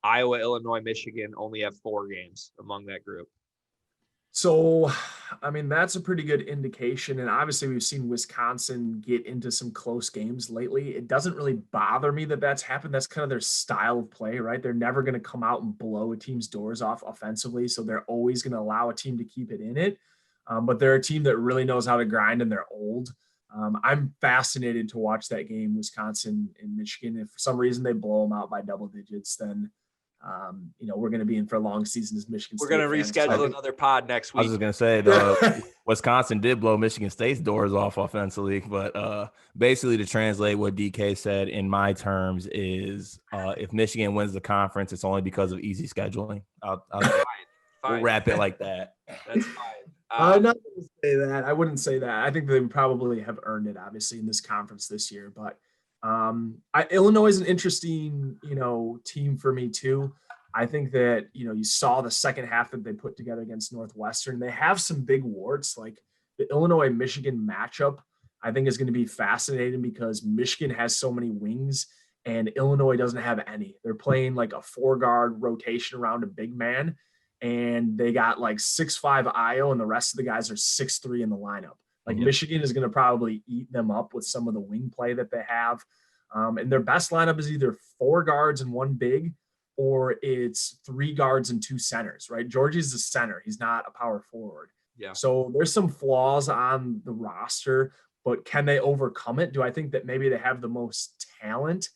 Speaker 1: Iowa, Illinois, Michigan only have 4 games among that group.
Speaker 3: So, I mean, that's a pretty good indication. And obviously we've seen Wisconsin get into some close games lately. It doesn't really bother me that that's happened. That's kind of their style of play, right? They're never going to come out and blow a team's doors off offensively. So they're always going to allow a team to keep it in it. But they're a team that really knows how to grind, and they're old. I'm fascinated to watch that game, Wisconsin and Michigan. If for some reason they blow them out by double digits, then we're going to be in for a long season as Michigan State.
Speaker 1: We're going to reschedule another pod next week.
Speaker 2: I was just going to say, the Wisconsin did blow Michigan State's doors off offensively, but basically to translate what DK said in my terms is if Michigan wins the conference, it's only because of easy scheduling. We'll wrap it like that.
Speaker 1: That's fine.
Speaker 3: I'm not going to say that. I wouldn't say that. I think they probably have earned it, obviously, in this conference this year, but Illinois is an interesting, team for me too. I think that, you saw the second half that they put together against Northwestern. They have some big warts, like the Illinois-Michigan matchup, I think is going to be fascinating because Michigan has so many wings and Illinois doesn't have any. They're playing like a 4-guard rotation around a big man, and they got like 6'5" Io, and the rest of the guys are 6'3" in the lineup. Like Michigan is going to probably eat them up with some of the wing play that they have. And their best lineup is either 4 guards and 1 big, or it's 3 guards and 2 centers, right? Georgie's the center. He's not a power forward.
Speaker 1: Yeah.
Speaker 3: So there's some flaws on the roster, but can they overcome it? Do I think that maybe they have the most talent?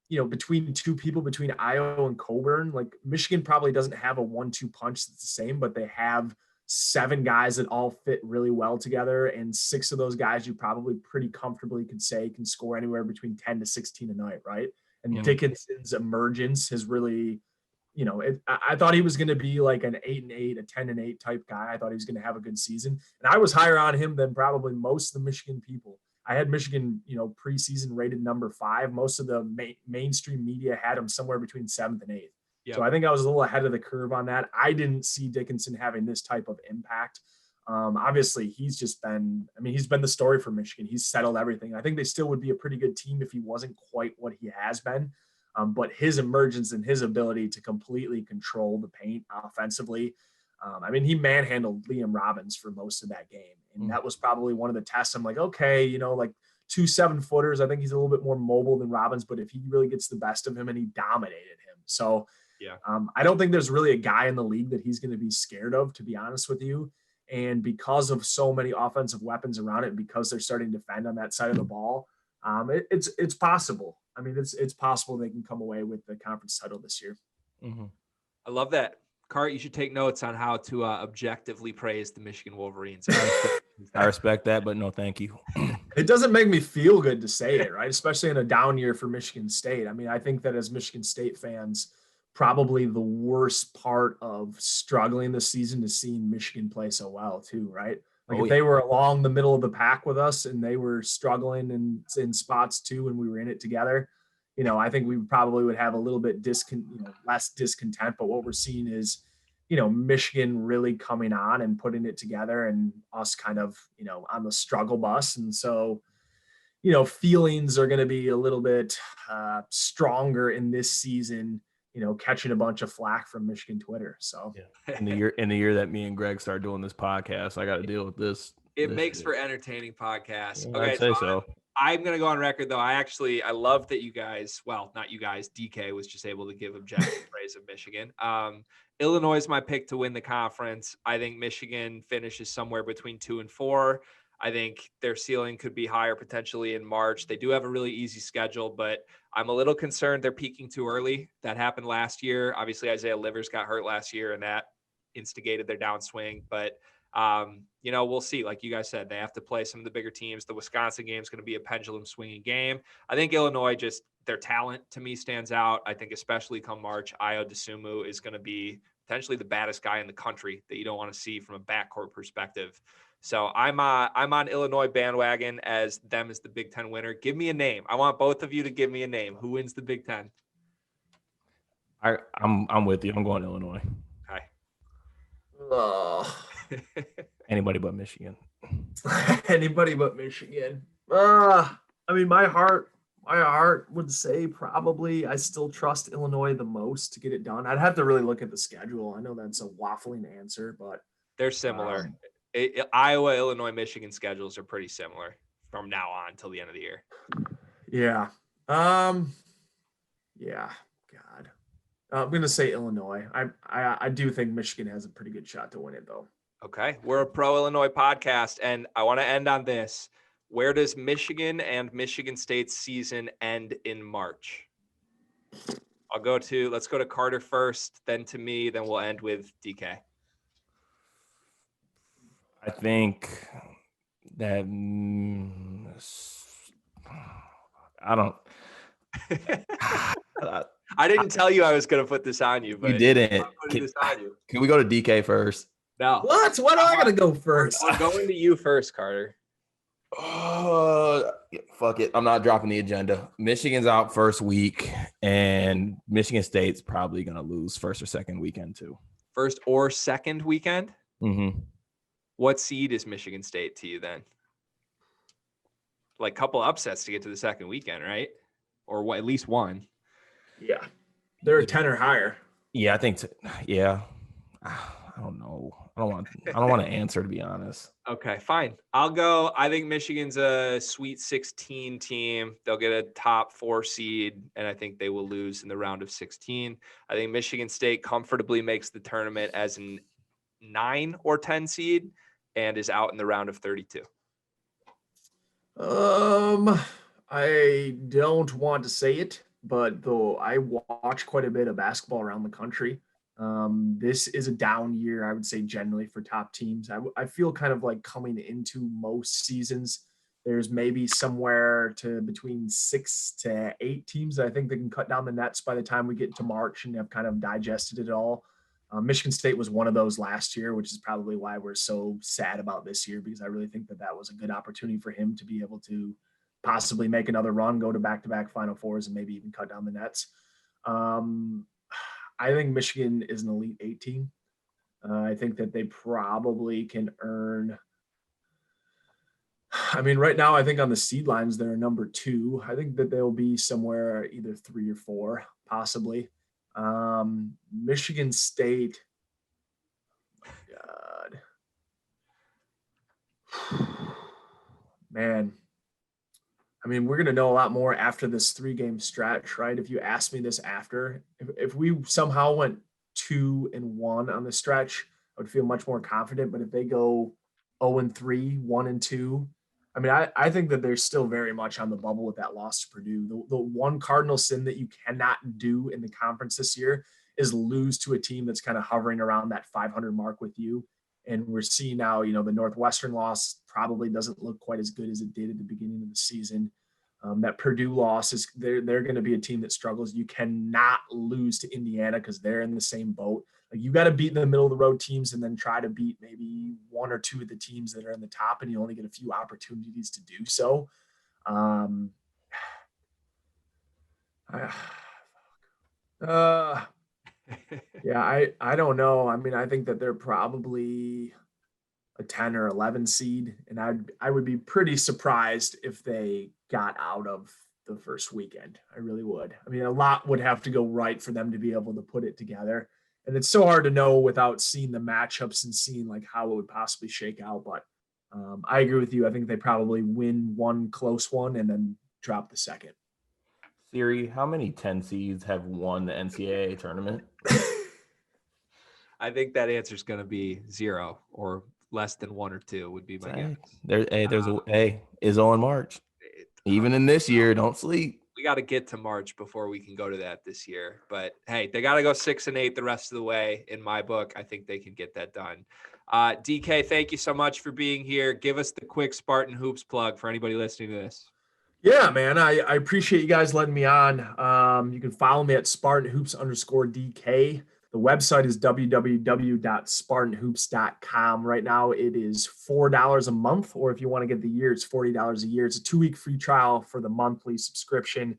Speaker 3: Between 2 people, between Io and Coburn, like Michigan probably doesn't have a 1-2 punch that's the same, but they have 7 guys that all fit really well together. And 6 of those guys you probably pretty comfortably could say can score anywhere between 10 to 16 a night. Right. And Dickinson's emergence has really, I thought he was going to be like an 8-8, a 10-8 type guy. I thought he was going to have a good season, and I was higher on him than probably most of the Michigan people. I had Michigan, preseason rated number 5. Most of the mainstream media had him somewhere between 7th and 8th. Yep. So I think I was a little ahead of the curve on that. I didn't see Dickinson having this type of impact. Obviously, he's been the story for Michigan. He's settled everything. I think they still would be a pretty good team if he wasn't quite what he has been. But his emergence and his ability to completely control the paint offensively, he manhandled Liam Robbins for most of that game. And that was probably one of the tests. I'm like, okay, like 2 7-footers. I think he's a little bit more mobile than Robbins, but if he really gets the best of him, and he dominated him. So I don't think there's really a guy in the league that he's going to be scared of, to be honest with you. And because of so many offensive weapons around it, because they're starting to defend on that side of the ball, it's possible. It's possible they can come away with the conference title this year.
Speaker 1: Mm-hmm. I love that. Cart, you should take notes on how to objectively praise the Michigan Wolverines.
Speaker 2: I respect that, but no, thank you.
Speaker 3: It doesn't make me feel good to say it, right? Especially in a down year for Michigan State. I think that as Michigan State fans, probably the worst part of struggling this season is seeing Michigan play so well too, right? Like if they were along the middle of the pack with us and they were struggling in spots too, and we were in it together, I think we probably would have a little bit less discontent. But what we're seeing is, Michigan really coming on and putting it together, and us kind of, on the struggle bus. And so, feelings are going to be a little bit stronger in this season, catching a bunch of flack from Michigan Twitter. So
Speaker 2: in the year that me and Greg start doing this podcast, I got to deal with this.
Speaker 1: It makes for entertaining podcasts.
Speaker 2: Yeah,
Speaker 1: Okay,
Speaker 2: I'd say so.
Speaker 1: I'm going to go on record, though. I love that you guys, well, not you guys, DK was just able to give objective praise of Michigan. Illinois is my pick to win the conference. I think Michigan finishes somewhere between 2 and 4. I think their ceiling could be higher potentially in March. They do have a really easy schedule, but I'm a little concerned they're peaking too early. That happened last year. Obviously, Isaiah Livers got hurt last year, and that instigated their downswing. But we'll see. Like you guys said, they have to play some of the bigger teams. The Wisconsin game is going to be a pendulum swinging game. I think Illinois, just their talent to me stands out. I think especially come March, Ayo Dosunmu is going to be potentially the baddest guy in the country that you don't want to see from a backcourt perspective. So I'm on Illinois bandwagon as them as the Big Ten winner. Give me a name. I want both of you to give me a name. Who wins the Big Ten?
Speaker 2: I'm with you. I'm going Illinois.
Speaker 1: Okay.
Speaker 3: Oh.
Speaker 2: Anybody but Michigan.
Speaker 3: Anybody but Michigan. I mean, my heart would say probably I still trust Illinois the most to get it done. I'd have to really look at the schedule. I know that's a waffling answer, but
Speaker 1: they're similar. Iowa, Illinois, Michigan schedules are pretty similar from now on till the end of the year.
Speaker 3: Yeah. Yeah. God. I'm going to say Illinois. I do think Michigan has a pretty good shot to win it, though.
Speaker 1: Okay. We're a pro Illinois podcast, and I want to end on this. Where does Michigan and Michigan State's season end in March? Let's go to Carter first, then to me, then we'll end with DK.
Speaker 2: I think that I don't.
Speaker 1: I didn't tell you I was going to put this on you, but
Speaker 2: you didn't. Can we go to DK first?
Speaker 1: No.
Speaker 3: What? Why do I got to go first?
Speaker 1: I'm going to you first, Carter.
Speaker 2: Fuck it. I'm not dropping the agenda. Michigan's out first week, and Michigan State's probably going to lose first or second weekend too.
Speaker 1: First or second weekend?
Speaker 2: Mm-hmm.
Speaker 1: What seed is Michigan State to you then? Like a couple upsets to get to the second weekend, right? Or what? At least one.
Speaker 3: Yeah, they're a 10 or higher.
Speaker 2: Yeah, I think. Yeah, I don't know. I don't want to answer, to be honest.
Speaker 1: Okay, fine. I'll go. I think Michigan's a Sweet 16 team. They'll get a top 4 seed, and I think they will lose in the round of 16. I think Michigan State comfortably makes the tournament as an 9 or 10 seed and is out in the round of 32.
Speaker 3: I don't want to say it, but though I watch quite a bit of basketball around the country, this is a down year, I would say, generally for top teams. I feel kind of like coming into most seasons, there's maybe somewhere to between 6 to 8 teams that I think they can cut down the nets by the time we get to March and have kind of digested it all. Michigan State was one of those last year, which is probably why we're so sad about this year, because I really think that was a good opportunity for him to be able to possibly make another run, go to back-to-back Final Fours, and maybe even cut down the nets. I think Michigan is an Elite 8 team. I think that they probably can earn. I mean, right now, I think on the seed lines, they're number 2. I think that they'll be somewhere either 3 or 4, possibly. Michigan State. God. Man. I mean, we're going to know a lot more after this 3-game stretch, right? If you asked me this after, if we somehow went 2-1 on the stretch, I would feel much more confident. But if they go 0-3, 1-2, I mean, I think that they're still very much on the bubble with that loss to Purdue. The one cardinal sin that you cannot do in the conference this year is lose to a team that's kind of hovering around that 500 mark with you. And we're seeing now, the Northwestern loss probably doesn't look quite as good as it did at the beginning of the season. That Purdue loss is they're going to be a team that struggles. You cannot lose to Indiana because they're in the same boat. Like, you got to beat the middle of the road teams and then try to beat maybe 1 or 2 of the teams that are in the top, and you only get a few opportunities to do so. Yeah, I don't know. I mean, I think that they're probably a 10 or 11 seed, and I would be pretty surprised if they got out of the first weekend. I really would. I mean, a lot would have to go right for them to be able to put it together. And it's so hard to know without seeing the matchups and seeing like how it would possibly shake out. But I agree with you. I think they probably win one close one and then drop the second.
Speaker 2: Siri, how many 10 seeds have won the NCAA tournament?
Speaker 1: I think that answer is going to be 0 or less than 1 or 2 would be my guess.
Speaker 2: There's Izzo in March. Even in this year, don't sleep.
Speaker 1: We got to get to March before we can go to that this year. But hey, they got to go 6-8 the rest of the way. In my book, I think they can get that done. DK, thank you so much for being here. Give us the quick Spartan Hoops plug for anybody listening to this.
Speaker 3: Yeah, man, I appreciate you guys letting me on. You can follow me at SpartanHoops_DK. The website is www.spartanhoops.com. Right now, it is $4 a month, or if you want to get the year, it's $40 a year. It's a 2-week free trial for the monthly subscription.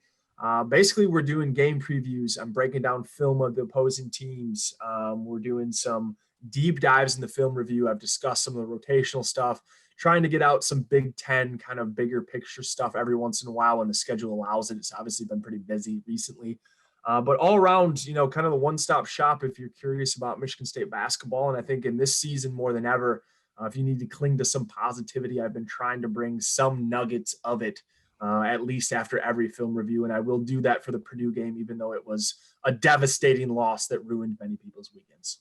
Speaker 3: Basically, we're doing game previews. I'm breaking down film of the opposing teams. We're doing some deep dives in the film review. I've discussed some of the rotational stuff, trying to get out some Big Ten kind of bigger picture stuff every once in a while when the schedule allows it. It's obviously been pretty busy recently. But all around, kind of the one-stop shop if you're curious about Michigan State basketball. And I think in this season more than ever, if you need to cling to some positivity, I've been trying to bring some nuggets of it, at least after every film review. And I will do that for the Purdue game, even though it was a devastating loss that ruined many people's weekends.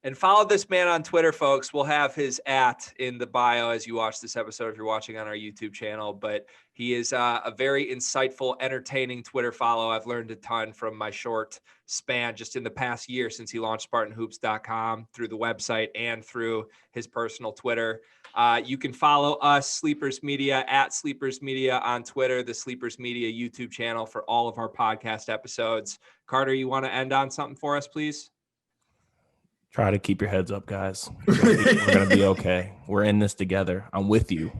Speaker 1: And follow this man on Twitter, folks. We'll have his @ in the bio as you watch this episode if you're watching on our YouTube channel. But he is a very insightful, entertaining Twitter follow. I've learned a ton from my short span just in the past year since he launched SpartanHoops.com through the website and through his personal Twitter. You can follow us, Sleepers Media, at Sleepers Media on Twitter, the Sleepers Media YouTube channel for all of our podcast episodes. Carter, you want to end on something for us, please?
Speaker 2: Try to keep your heads up, guys. We're going to be okay. We're in this together. I'm with you.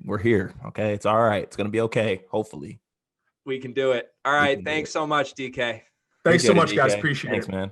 Speaker 2: We're here. Okay. It's all right. It's going to be okay. Hopefully.
Speaker 1: We can do it. All right. Thanks so much, DK.
Speaker 3: Thanks so much,
Speaker 2: it,
Speaker 3: guys.
Speaker 2: DK.
Speaker 3: Appreciate it.
Speaker 2: Thanks, man.